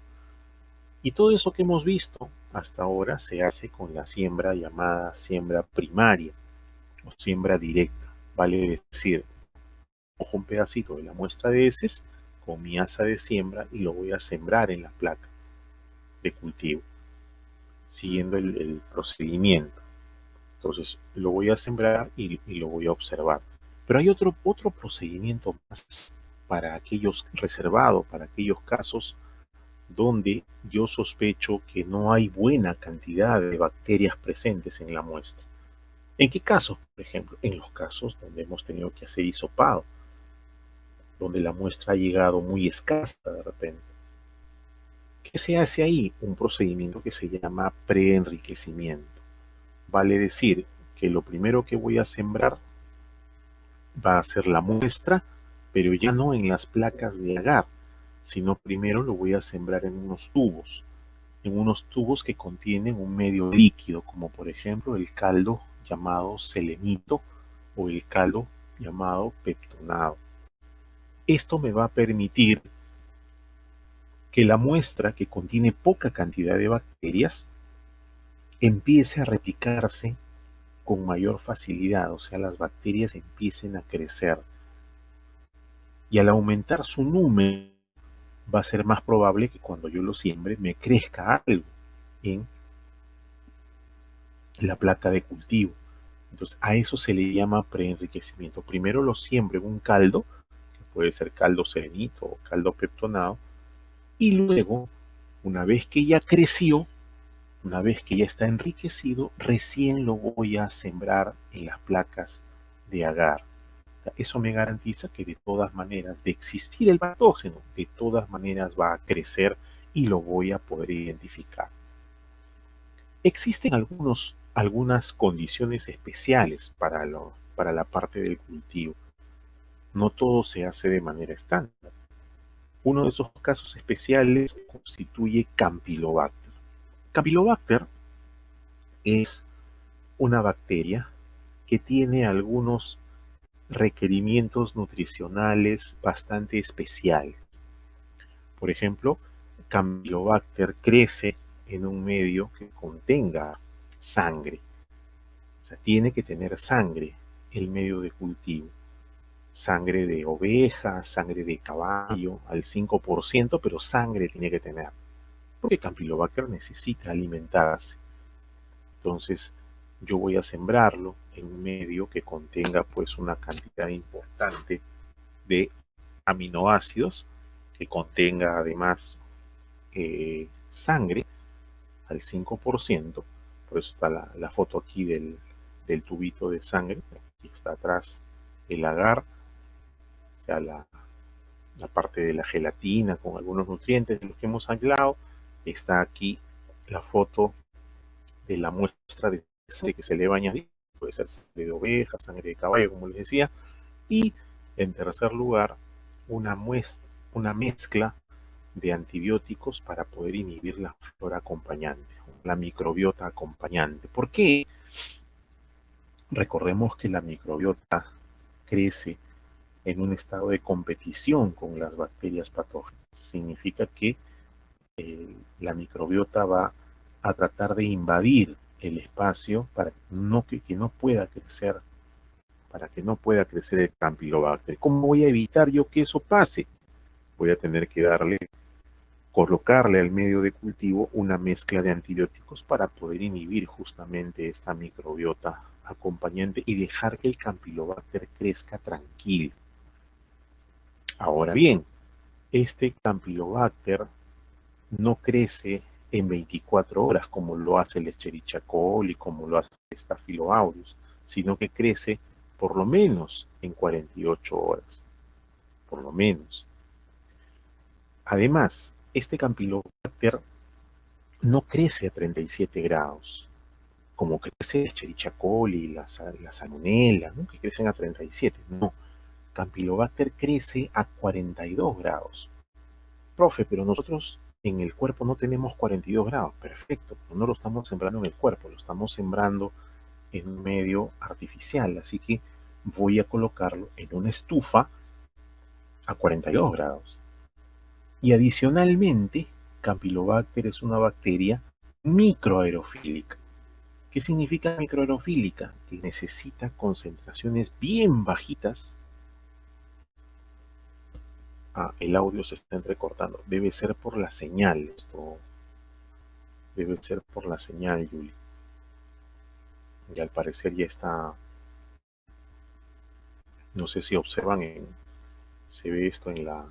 Y todo eso que hemos visto hasta ahora se hace con la siembra llamada siembra primaria o siembra directa. Vale decir, cojo un pedacito de la muestra de heces con mi asa de siembra y lo voy a sembrar en la placa de cultivo, siguiendo el procedimiento. Entonces lo voy a sembrar y lo voy a observar. Pero hay otro procedimiento más para aquellos reservados, para aquellos casos donde yo sospecho que no hay buena cantidad de bacterias presentes en la muestra. ¿En qué casos? Por ejemplo, en los casos donde hemos tenido que hacer hisopado, donde la muestra ha llegado muy escasa de repente. ¿Qué se hace ahí? Un procedimiento que se llama preenriquecimiento. Vale decir que lo primero que voy a sembrar va a ser la muestra, pero ya no en las placas de agar, sino primero lo voy a sembrar en unos tubos que contienen un medio líquido, como por ejemplo el caldo llamado selenito o el caldo llamado peptonado. Esto me va a permitir que la muestra, que contiene poca cantidad de bacterias, empiece a replicarse con mayor facilidad, o sea, las bacterias empiecen a crecer. Y al aumentar su número, va a ser más probable que cuando yo lo siembre me crezca algo en la placa de cultivo. Entonces, a eso se le llama preenriquecimiento. Primero lo siembro en un caldo, que puede ser caldo serenito o caldo peptonado, y luego, una vez que ya creció, una vez que ya está enriquecido, recién lo voy a sembrar en las placas de agar. Eso me garantiza que de todas maneras, de existir el patógeno, de todas maneras va a crecer y lo voy a poder identificar. Existen algunas condiciones especiales para la parte del cultivo. No todo se hace de manera estándar. Uno de esos casos especiales constituye Campylobacter. Campylobacter es una bacteria que tiene algunos requerimientos nutricionales bastante especiales. Por ejemplo, Campylobacter crece en un medio que contenga sangre. O sea, tiene que tener sangre el medio de cultivo. Sangre de oveja, sangre de caballo, al 5%, pero sangre tiene que tener. Porque Campylobacter necesita alimentarse. Entonces, yo voy a sembrarlo en un medio que contenga pues una cantidad importante de aminoácidos, que contenga además sangre al 5%. Por eso está la foto aquí del tubito de sangre. Aquí está atrás el agar, o sea, la parte de la gelatina con algunos nutrientes de los que hemos aislado. Está aquí la foto de la muestra de sangre que se le va a añadir. Puede ser sangre de oveja, sangre de caballo, como les decía. Y en tercer lugar, una mezcla de antibióticos para poder inhibir la flora acompañante, la microbiota acompañante. ¿Por qué? Recordemos que la microbiota crece en un estado de competición con las bacterias patógenas. Significa que la microbiota va a tratar de invadir el espacio para que no pueda crecer, para que no pueda crecer el Campylobacter. ¿Cómo voy a evitar yo que eso pase? Voy a tener que colocarle al medio de cultivo una mezcla de antibióticos para poder inhibir justamente esta microbiota acompañante y dejar que el Campylobacter crezca tranquilo. Ahora bien, este Campylobacter no crece en 24 horas como lo hace el Escherichia coli, como lo hace el Staphylococcus aureus, sino que crece por lo menos en 48 horas, por lo menos. Además, este Campylobacter no crece a 37 grados, como crece el Escherichia coli, la salmonella, ¿no? Que crecen a 37. No, Campylobacter crece a 42 grados. Profe, pero nosotros en el cuerpo no tenemos 42 grados. Perfecto, no lo estamos sembrando en el cuerpo, lo estamos sembrando en un medio artificial, así que voy a colocarlo en una estufa a 42 grados. Y adicionalmente, Campylobacter es una bacteria microaerofílica. ¿Qué significa microaerofílica? Que necesita concentraciones bien bajitas. El audio se está entrecortando. Debe ser por la señal esto. Debe ser por la señal, Julie. Y al parecer ya está. No sé si observan, se ve esto en la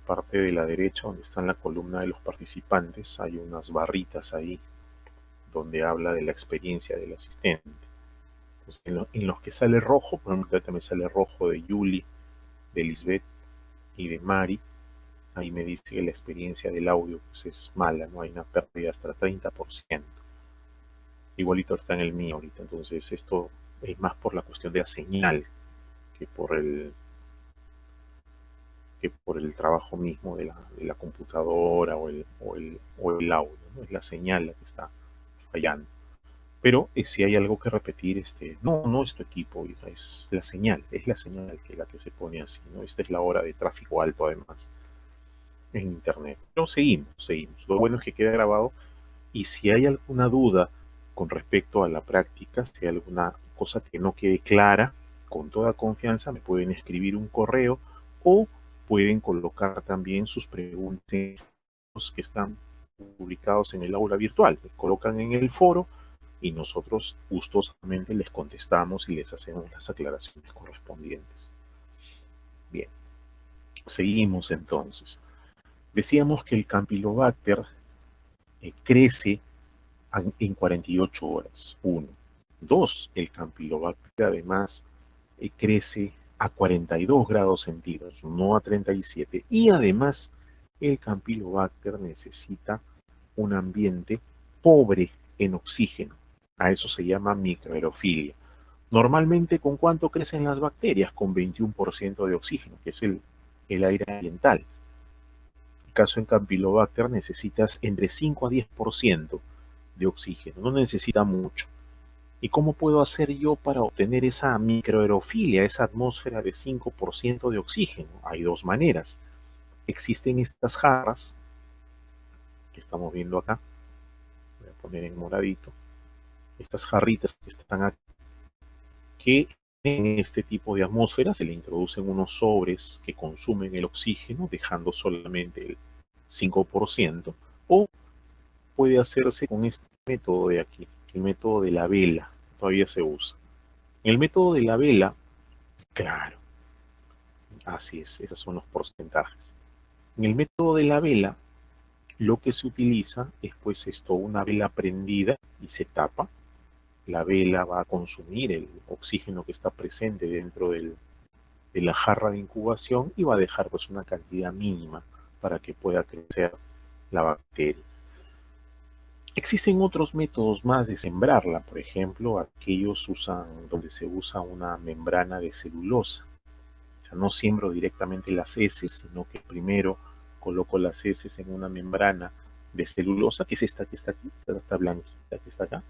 parte de la derecha, donde está en la columna de los participantes. Hay unas barritas ahí donde habla de la experiencia del asistente. Pues en los que sale rojo, por ejemplo, también sale rojo de Julie, de Lisbeth y de Mari. Ahí me dice que la experiencia del audio pues, es mala, no hay una pérdida hasta el 30%. Igualito está en el mío ahorita, entonces esto es más por la cuestión de la señal que por el trabajo mismo de la computadora o el audio, ¿no? Es la señal la que está fallando. Pero si hay algo que repetir, no es tu equipo, hija, es la señal que la que se pone así, ¿no? Esta es la hora de tráfico alto además en internet. Pero seguimos. Lo bueno es que queda grabado y si hay alguna duda con respecto a la práctica, si hay alguna cosa que no quede clara, con toda confianza me pueden escribir un correo o pueden colocar también sus preguntas que están publicados en el aula virtual. Les colocan en el foro y nosotros gustosamente les contestamos y les hacemos las aclaraciones correspondientes. Bien, seguimos entonces. Decíamos que el Campylobacter crece en 48 horas. 1. 2. El Campylobacter además crece a 42 grados centígrados, no a 37. Y además el Campylobacter necesita un ambiente pobre en oxígeno. A eso se llama microaerofilia. Normalmente, ¿con cuánto crecen las bacterias? Con 21% de oxígeno, que es el aire ambiental. En el caso en Campylobacter necesitas entre 5 a 10% de oxígeno, no necesita mucho. ¿Y cómo puedo hacer yo para obtener esa microaerofilia, esa atmósfera de 5% de oxígeno? Hay dos maneras. Existen estas jarras que estamos viendo acá. Voy a poner en moradito. Estas jarritas que están aquí, que en este tipo de atmósfera se le introducen unos sobres que consumen el oxígeno, dejando solamente el 5%, o puede hacerse con este método de aquí, el método de la vela, todavía se usa. El método de la vela, claro, así es, esos son los porcentajes. En el método de la vela, lo que se utiliza es pues esto, una vela prendida y se tapa. La vela va a consumir el oxígeno que está presente dentro de la jarra de incubación y va a dejar pues una cantidad mínima para que pueda crecer la bacteria. Existen otros métodos más de sembrarla, por ejemplo, aquellos donde se usa una membrana de celulosa. O sea, no siembro directamente las heces, sino que primero coloco las heces en una membrana de celulosa, que es esta que está aquí, esta blanquita que está acá.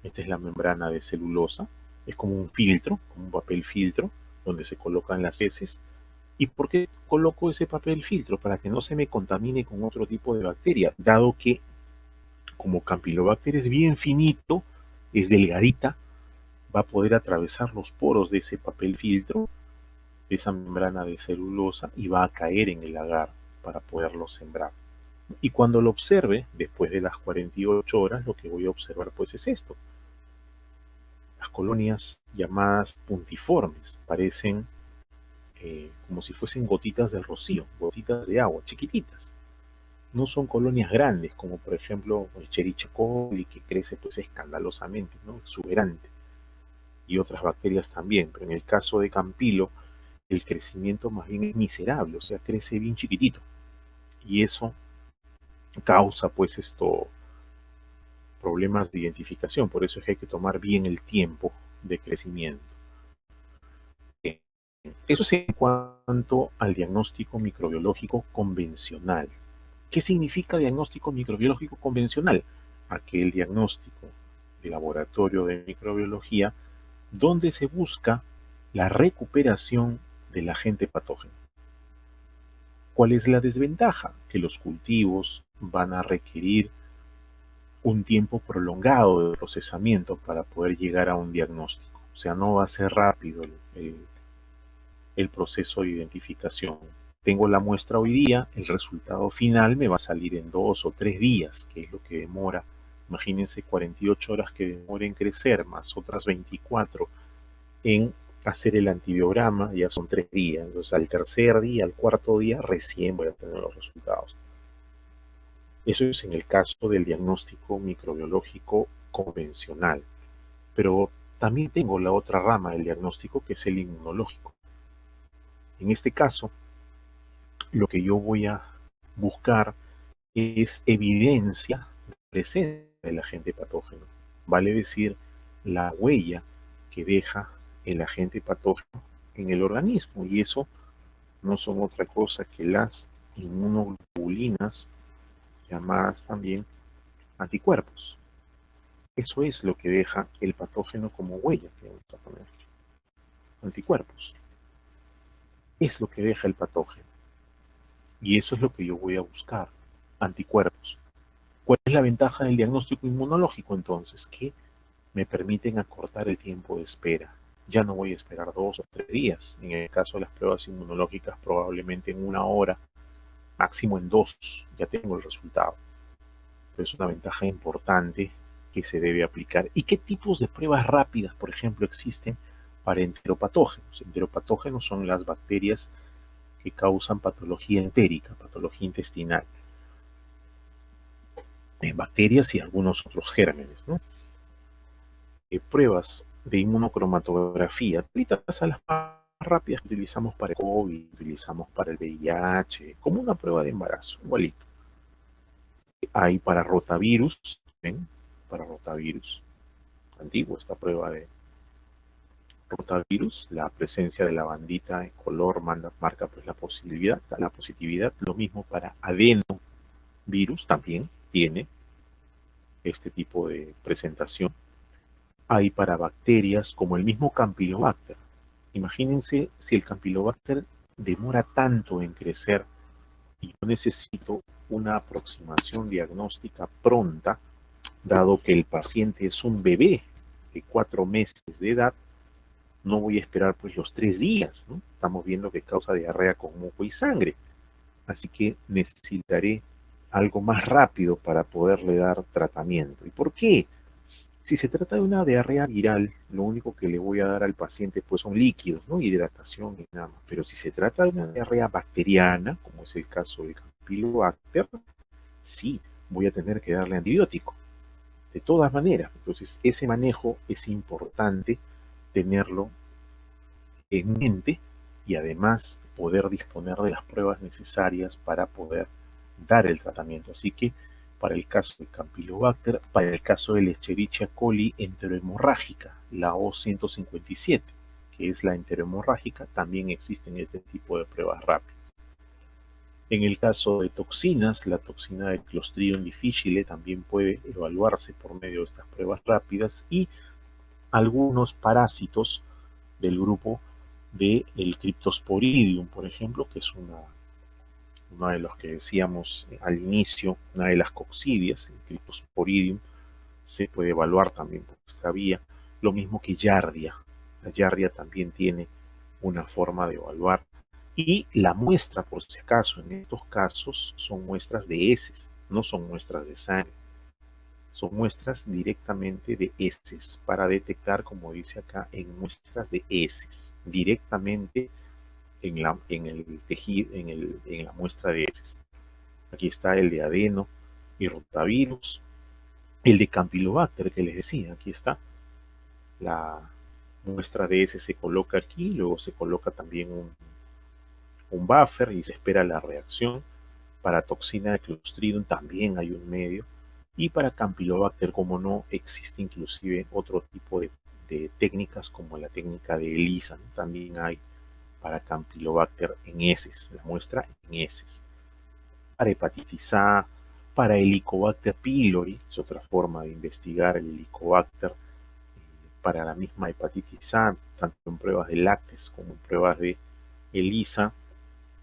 Esta es la membrana de celulosa, es como un filtro, como un papel filtro, donde se colocan las heces. ¿Y por qué coloco ese papel filtro? Para que no se me contamine con otro tipo de bacteria, dado que como Campylobacter es bien finito, es delgadita, va a poder atravesar los poros de ese papel filtro, de esa membrana de celulosa, y va a caer en el agar para poderlo sembrar. Y cuando lo observe, después de las 48 horas, lo que voy a observar pues es esto. Las colonias llamadas puntiformes parecen como si fuesen gotitas de rocío, gotitas de agua, chiquititas. No son colonias grandes, como por ejemplo el Escherichia coli, que crece pues escandalosamente, ¿no? Exuberante, y otras bacterias también, pero en el caso de Campilo, el crecimiento más bien es miserable, o sea, crece bien chiquitito, y eso causa pues problemas de identificación, por eso es que hay que tomar bien el tiempo de crecimiento. Eso es en cuanto al diagnóstico microbiológico convencional. ¿Qué significa diagnóstico microbiológico convencional? aquel diagnóstico de laboratorio de microbiología donde se busca la recuperación del agente patógeno. ¿Cuál es la desventaja? Que los cultivos van a requerir un tiempo prolongado de procesamiento para poder llegar a un diagnóstico. O sea, no va a ser rápido el proceso de identificación. Tengo la muestra hoy día, el resultado final me va a salir en 2 o 3 días, que es lo que demora. Imagínense 48 horas que demora en crecer, más otras 24 en hacer el antibiograma, ya son 3 días. Entonces al tercer día, al cuarto día, recién voy a tener los resultados. Eso es en el caso del diagnóstico microbiológico convencional. Pero también tengo la otra rama del diagnóstico, que es el inmunológico. En este caso, lo que yo voy a buscar es evidencia de presencia del agente patógeno. Vale decir, la huella que deja el agente patógeno en el organismo. Y eso no son otra cosa que las inmunoglobulinas, llamadas también anticuerpos. Eso es lo que deja el patógeno como huella, que vamos a poner. Anticuerpos. Es lo que deja el patógeno. Y eso es lo que yo voy a buscar. Anticuerpos. ¿Cuál es la ventaja del diagnóstico inmunológico entonces? Que me permiten acortar el tiempo de espera. Ya no voy a esperar 2 o 3 días. En el caso de las pruebas inmunológicas, probablemente en 1 hora, máximo en 2, ya tengo el resultado. Pero es una ventaja importante que se debe aplicar. ¿Y qué tipos de pruebas rápidas, por ejemplo, existen para enteropatógenos? Enteropatógenos son las bacterias que causan patología entérica, patología intestinal, en bacterias y algunos otros gérmenes, ¿no? Pruebas de inmunocromatografía, a las más rápidas que utilizamos para el COVID, utilizamos para el VIH, como una prueba de embarazo, igualito. Hay para rotavirus, ¿ven? Para rotavirus, antiguo esta prueba de rotavirus, la presencia de la bandita en color marca pues la positividad, lo mismo para adenovirus también tiene este tipo de presentación. Hay para bacterias como el mismo Campylobacter. Imagínense si el Campylobacter demora tanto en crecer y yo necesito una aproximación diagnóstica pronta, dado que el paciente es un bebé de 4 meses de edad, no voy a esperar pues los 3 días, ¿no? Estamos viendo que causa diarrea con moco y sangre, así que necesitaré algo más rápido para poderle dar tratamiento. ¿Y por qué? Si se trata de una diarrea viral, lo único que le voy a dar al paciente pues son líquidos, ¿no? Hidratación y nada más. Pero si se trata de una diarrea bacteriana, como es el caso del Campylobacter, sí, voy a tener que darle antibiótico. De todas maneras, entonces ese manejo es importante tenerlo en mente y además poder disponer de las pruebas necesarias para poder dar el tratamiento. Así que para el caso de Campylobacter, para el caso de Escherichia coli enterohemorrágica, la O157, que es la enterohemorrágica, también existen este tipo de pruebas rápidas. En el caso de toxinas, la toxina de Clostridium difficile también puede evaluarse por medio de estas pruebas rápidas y algunos parásitos del grupo del Cryptosporidium, por ejemplo, que es una de los que decíamos al inicio, una de las coccidias, el Cryptosporidium, se puede evaluar también por esta vía, lo mismo que Giardia. La Giardia también tiene una forma de evaluar. Y la muestra, por si acaso, en estos casos son muestras de heces, no son muestras de sangre. Son muestras directamente de heces para detectar, como dice acá, en muestras de heces, directamente en el tejido, en la muestra de heces. Aquí está el de adeno y rotavirus, el de Campylobacter que les decía, aquí está. La muestra de heces se coloca aquí, luego se coloca también un buffer y se espera la reacción. Para toxina de Clostridium también hay un medio. Y para Campylobacter, como no, existe inclusive otro tipo de técnicas como la técnica de ELISA, ¿no? También hay para Campylobacter en heces, la muestra en heces. Para hepatitis A, Para Helicobacter pylori, es otra forma de investigar el Helicobacter para la misma hepatitis A, tanto en pruebas de lácteos como en pruebas de ELISA,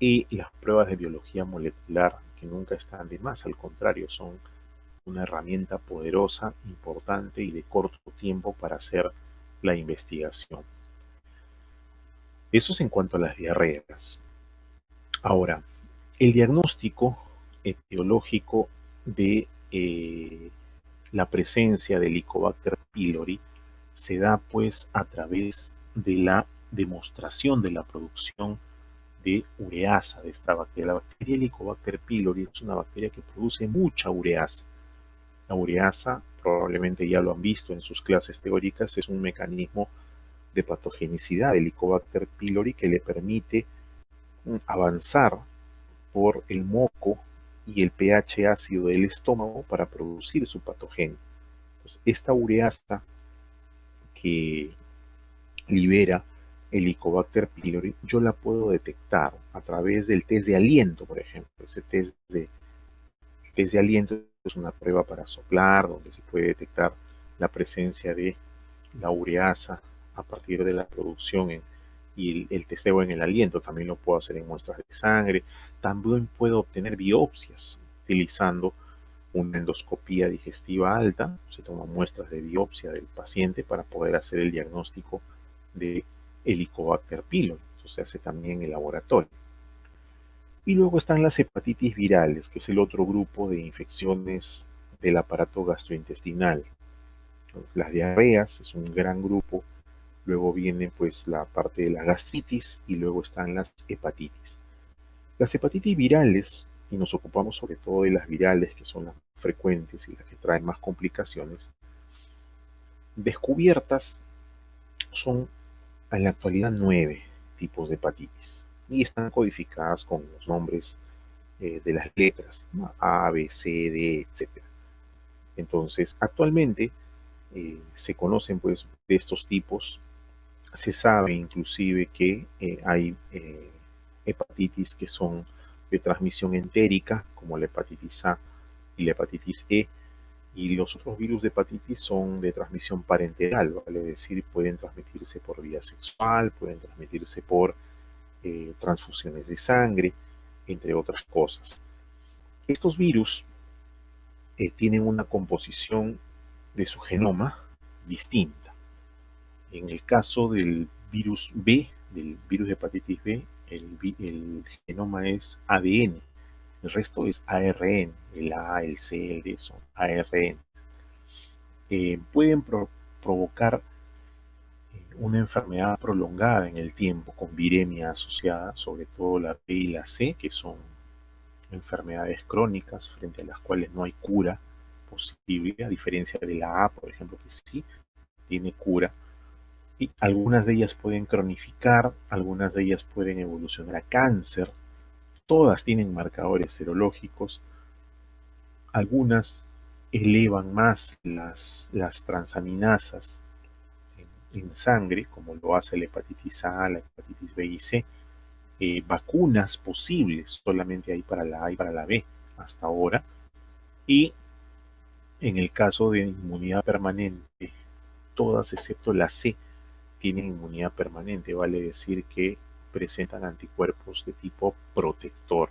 y las pruebas de biología molecular, que nunca están de más, al contrario, son una herramienta poderosa, importante y de corto tiempo para hacer la investigación. Eso es en cuanto a las diarreas. Ahora, el diagnóstico etiológico de la presencia del Helicobacter pylori se da pues a través de la demostración de la producción de ureasa de esta bacteria. La bacteria Helicobacter pylori es una bacteria que produce mucha ureasa. La ureasa, probablemente ya lo han visto en sus clases teóricas, es un mecanismo de patogenicidad del Helicobacter pylori que le permite avanzar por el moco y el pH ácido del estómago para producir su patógeno. Entonces, esta ureasa que libera el Helicobacter pylori, yo la puedo detectar a través del test de aliento, por ejemplo. Ese test de aliento es una prueba para soplar, donde se puede detectar la presencia de la ureasa a partir de la producción y el testeo en el aliento. También lo puedo hacer en muestras de sangre. También puedo obtener biopsias utilizando una endoscopía digestiva alta. Se toman muestras de biopsia del paciente para poder hacer el diagnóstico de Helicobacter pylori. Eso se hace también en el laboratorio. Y luego están las hepatitis virales, que es el otro grupo de infecciones del aparato gastrointestinal. Las diarreas es un gran grupo. Luego viene pues la parte de la gastritis y luego están las hepatitis. Las hepatitis virales, y nos ocupamos sobre todo de las virales, que son las más frecuentes y las que traen más complicaciones, descubiertas son en la actualidad 9 tipos de hepatitis y están codificadas con los nombres de las letras, ¿no? A, B, C, D, etc. Entonces, actualmente se conocen pues de estos tipos. Se sabe inclusive que hay hepatitis que son de transmisión entérica, como la hepatitis A y la hepatitis E, y los otros virus de hepatitis son de transmisión parenteral, vale decir, pueden transmitirse por vía sexual, pueden transmitirse por transfusiones de sangre, entre otras cosas. Estos virus tienen una composición de su genoma distinta. En el caso del virus B, del virus de hepatitis B, el genoma es ADN, el resto es ARN, el A, el C, el D son ARN. Pueden provocar una enfermedad prolongada en el tiempo con viremia asociada, sobre todo la B y la C, que son enfermedades crónicas frente a las cuales no hay cura posible, a diferencia de la A, por ejemplo, que sí tiene cura. Y algunas de ellas pueden cronificar, algunas de ellas pueden evolucionar a cáncer, todas tienen marcadores serológicos, algunas elevan más las transaminasas en sangre, como lo hace la hepatitis A, la hepatitis B y C. Vacunas posibles solamente hay para la A y para la B hasta ahora. Y en el caso de inmunidad permanente, todas excepto la C tienen inmunidad permanente, vale decir que presentan anticuerpos de tipo protector.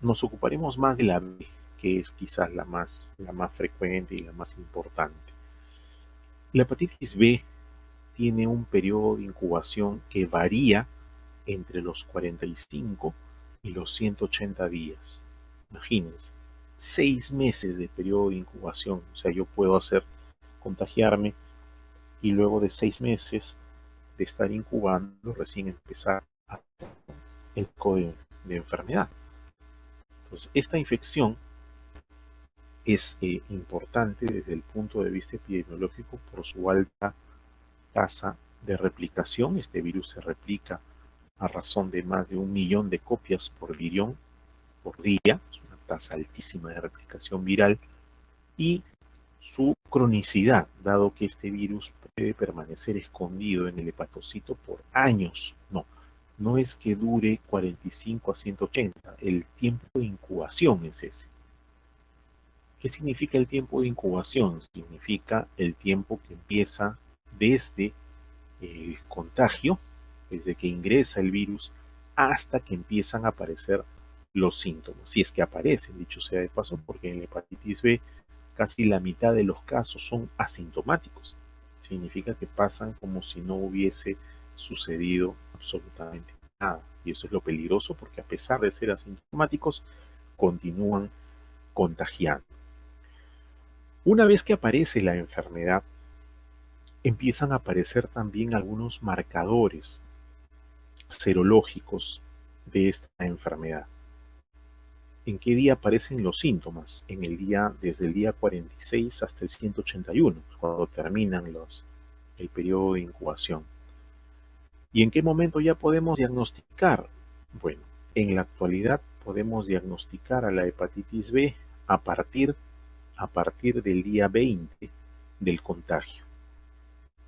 Nos ocuparemos más de la B, que es quizás la más frecuente y la más importante. La hepatitis B tiene un periodo de incubación que varía entre los 45 y los 180 días. Imagínense, 6 meses de periodo de incubación. O sea, yo puedo contagiarme y luego de 6 meses de estar incubando, recién empezar el código de enfermedad. Entonces, esta infección es importante desde el punto de vista epidemiológico por su alta tasa de replicación. Este virus se replica a razón de más de 1 millón de copias por virión por día, es una tasa altísima de replicación viral, y su cronicidad, dado que este virus puede permanecer escondido en el hepatocito por años. No es que dure 45 a 180, el tiempo de incubación es ese. ¿Qué significa el tiempo de incubación? Significa el tiempo que empieza desde el contagio, desde que ingresa el virus, hasta que empiezan a aparecer los síntomas. Si es que aparecen, dicho sea de paso, porque en la hepatitis B casi la mitad de los casos son asintomáticos. Significa que pasan como si no hubiese sucedido absolutamente nada. Y eso es lo peligroso porque a pesar de ser asintomáticos, continúan contagiando. Una vez que aparece la enfermedad, empiezan a aparecer también algunos marcadores serológicos de esta enfermedad. ¿En qué día aparecen los síntomas? Desde el día 46 hasta el 181, cuando terminan el periodo de incubación. ¿Y en qué momento ya podemos diagnosticar? Bueno, en la actualidad podemos diagnosticar a la hepatitis B a partir del día 20 del contagio.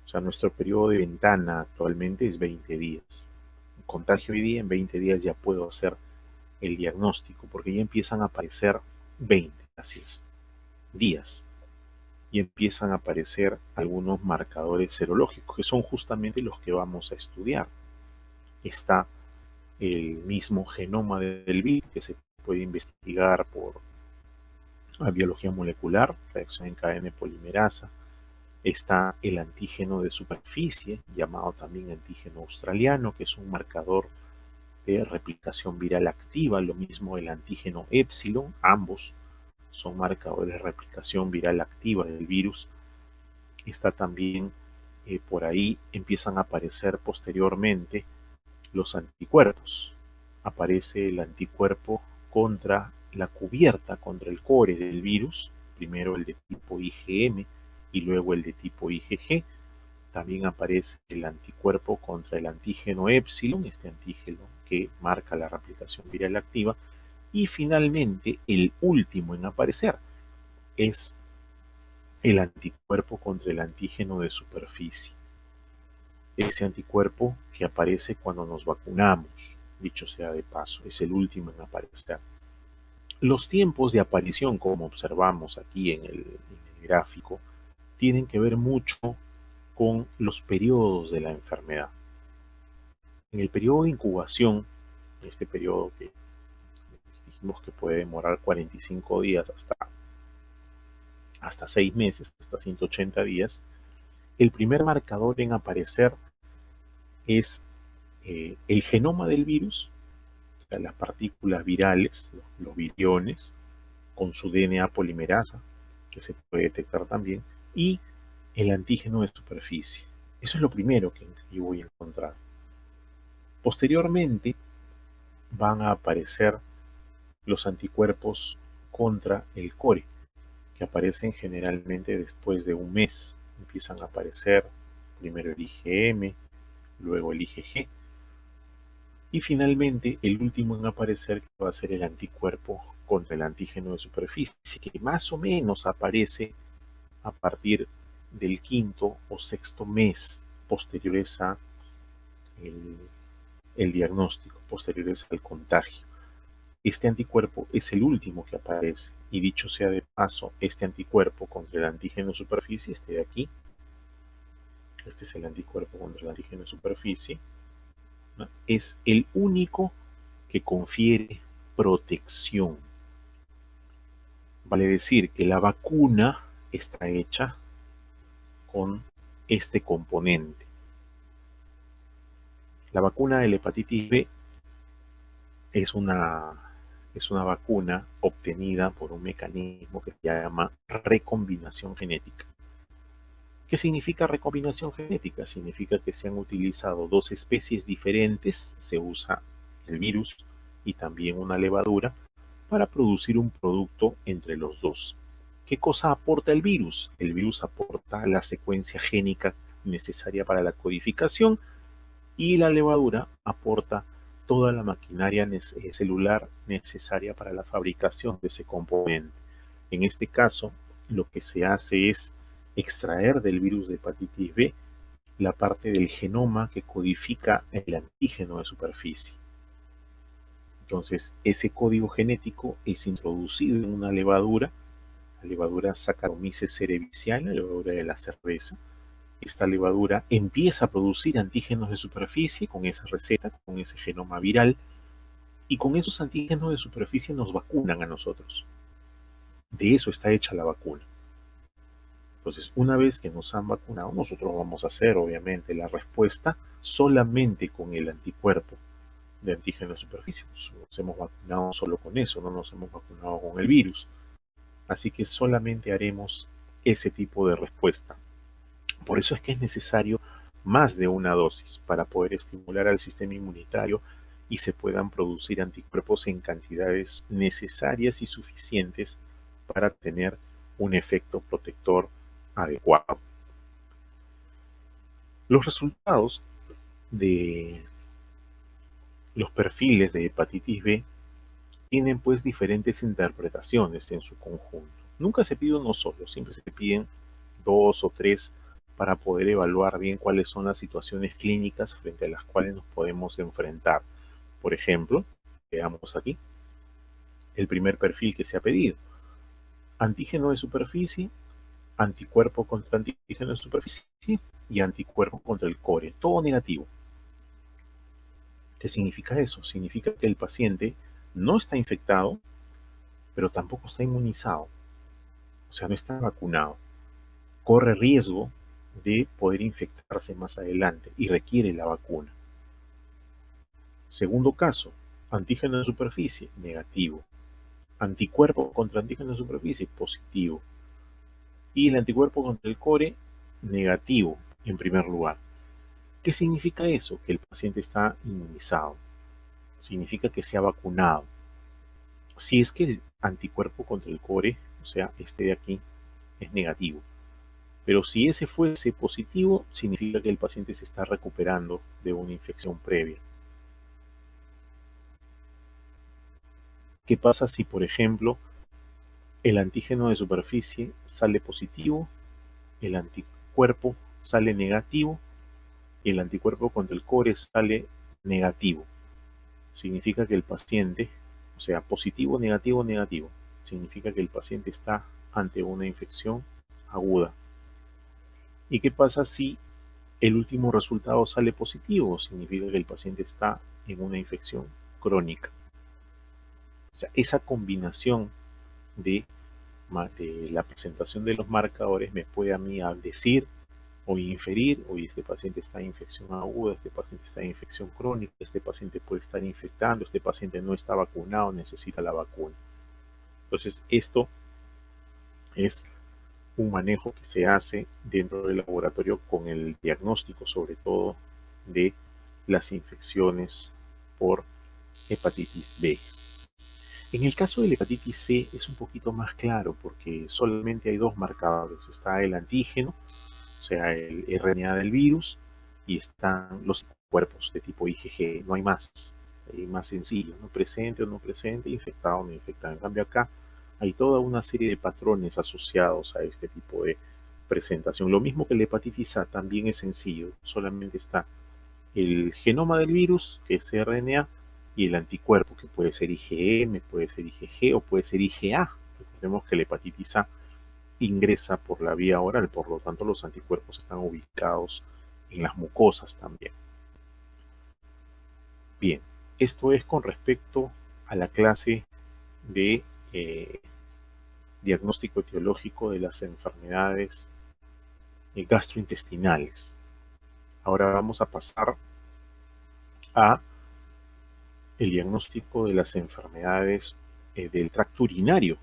O sea, nuestro periodo de ventana actualmente es 20 días. El contagio hoy día, en 20 días ya puedo hacer el diagnóstico, porque ya empiezan a aparecer 20, así es, días. Y empiezan a aparecer algunos marcadores serológicos, que son justamente los que vamos a estudiar. Está el mismo genoma del virus, que se puede investigar por la biología molecular, reacción en cadena de polimerasa. Está el antígeno de superficie, llamado también antígeno australiano, que es un marcador de replicación viral activa, lo mismo el antígeno épsilon, ambos son marcadores de replicación viral activa del virus. Está también por ahí, empiezan a aparecer posteriormente los anticuerpos. Aparece el anticuerpo contra la cubierta, contra el core del virus, primero el de tipo IgM y luego el de tipo IgG. También aparece el anticuerpo contra el antígeno épsilon, este antígeno que marca la replicación viral activa. Y finalmente, el último en aparecer es el anticuerpo contra el antígeno de superficie. Ese anticuerpo que aparece cuando nos vacunamos, dicho sea de paso, es el último en aparecer. Los tiempos de aparición, como observamos aquí en el gráfico, tienen que ver mucho con los periodos de la enfermedad. En el periodo de incubación, este periodo que dijimos que puede demorar 45 días hasta 6 meses, hasta 180 días, el primer marcador en aparecer es el genoma del virus, o sea, las partículas virales, los viriones, con su DNA polimerasa, que se puede detectar también, y el antígeno de superficie. Eso es lo primero que yo voy a encontrar. Posteriormente van a aparecer los anticuerpos contra el core, que aparecen generalmente después de un mes. Empiezan a aparecer primero el IgM, luego el IgG, y finalmente el último en aparecer que va a ser el anticuerpo contra el antígeno de superficie, que más o menos aparece a partir del quinto o sexto mes posteriores a el diagnóstico, posteriores al contagio. Este anticuerpo es el último que aparece, y dicho sea de paso, este anticuerpo contra el antígeno de superficie, este de aquí, este es el anticuerpo contra el antígeno de superficie, ¿no? Es el único que confiere protección. Vale decir que la vacuna está hecha con este componente. La vacuna de la hepatitis B es una vacuna obtenida por un mecanismo que se llama recombinación genética. ¿Qué significa recombinación genética? Significa que se han utilizado dos especies diferentes, se usa el virus y también una levadura para producir un producto entre los dos. ¿Qué cosa aporta el virus? El virus aporta la secuencia génica necesaria para la codificación y la levadura aporta toda la maquinaria celular necesaria para la fabricación de ese componente. En este caso, lo que se hace es extraer del virus de hepatitis B la parte del genoma que codifica el antígeno de superficie. Entonces, ese código genético es introducido en una levadura la levadura Saccharomyces cerevisiae, la levadura de la cerveza. Esta levadura empieza a producir antígenos de superficie con esa receta, con ese genoma viral, y con esos antígenos de superficie nos vacunan a nosotros. De eso está hecha la vacuna. Entonces, una vez que nos han vacunado, nosotros vamos a hacer, obviamente, la respuesta solamente con el anticuerpo de antígeno de superficie. Nos hemos vacunado solo con eso, no nos hemos vacunado con el virus. Así que solamente haremos ese tipo de respuesta. Por eso es que es necesario más de una dosis para poder estimular al sistema inmunitario y se puedan producir anticuerpos en cantidades necesarias y suficientes para tener un efecto protector adecuado. Los resultados de los perfiles de hepatitis B tienen pues diferentes interpretaciones en su conjunto. Nunca se pide uno solo, siempre se piden dos o tres para poder evaluar bien cuáles son las situaciones clínicas frente a las cuales nos podemos enfrentar. Por ejemplo, veamos aquí el primer perfil que se ha pedido. Antígeno de superficie, anticuerpo contra antígeno de superficie y anticuerpo contra el core, todo negativo. ¿Qué significa eso? Significa que el paciente no está infectado, pero tampoco está inmunizado, o sea, no está vacunado. Corre riesgo de poder infectarse más adelante y requiere la vacuna. Segundo caso, antígeno de superficie, negativo. Anticuerpo contra antígeno de superficie, positivo. Y el anticuerpo contra el core, negativo, en primer lugar. ¿Qué significa eso? Que el paciente está inmunizado. Significa que se ha vacunado. Si es que el anticuerpo contra el core, o sea, este de aquí, es negativo. Pero si ese fuese positivo, significa que el paciente se está recuperando de una infección previa. ¿Qué pasa si, por ejemplo, el antígeno de superficie sale positivo, el anticuerpo sale negativo y el anticuerpo contra el core sale negativo? Significa que el paciente, o sea, positivo, negativo, negativo, significa que el paciente está ante una infección aguda. ¿Y qué pasa si el último resultado sale positivo? Significa que el paciente está en una infección crónica. O sea, esa combinación de, de la presentación de los marcadores me puede a mí decir o inferir, hoy este paciente está en infección aguda, este paciente está en infección crónica, este paciente puede estar infectando, este paciente no está vacunado, necesita la vacuna. Entonces, esto es un manejo que se hace dentro del laboratorio con el diagnóstico, sobre todo, de las infecciones por hepatitis B. En el caso de la hepatitis C es un poquito más claro porque solamente hay dos marcadores. Está el antígeno, o sea, el RNA del virus, y están los cuerpos de tipo IgG. No hay más. Hay más sencillo, no presente o no presente, infectado o no infectado. En cambio acá hay toda una serie de patrones asociados a este tipo de presentación. Lo mismo que la hepatitis A también es sencillo, solamente está el genoma del virus, que es RNA, y el anticuerpo, que puede ser IgM, puede ser IgG o puede ser IgA. Recordemos que la hepatitis A ingresa por la vía oral, por lo tanto los anticuerpos están ubicados en las mucosas también. Bien, esto es con respecto a la clase de diagnóstico etiológico de las enfermedades gastrointestinales. Ahora vamos a pasar a el diagnóstico de las enfermedades del tracto urinario.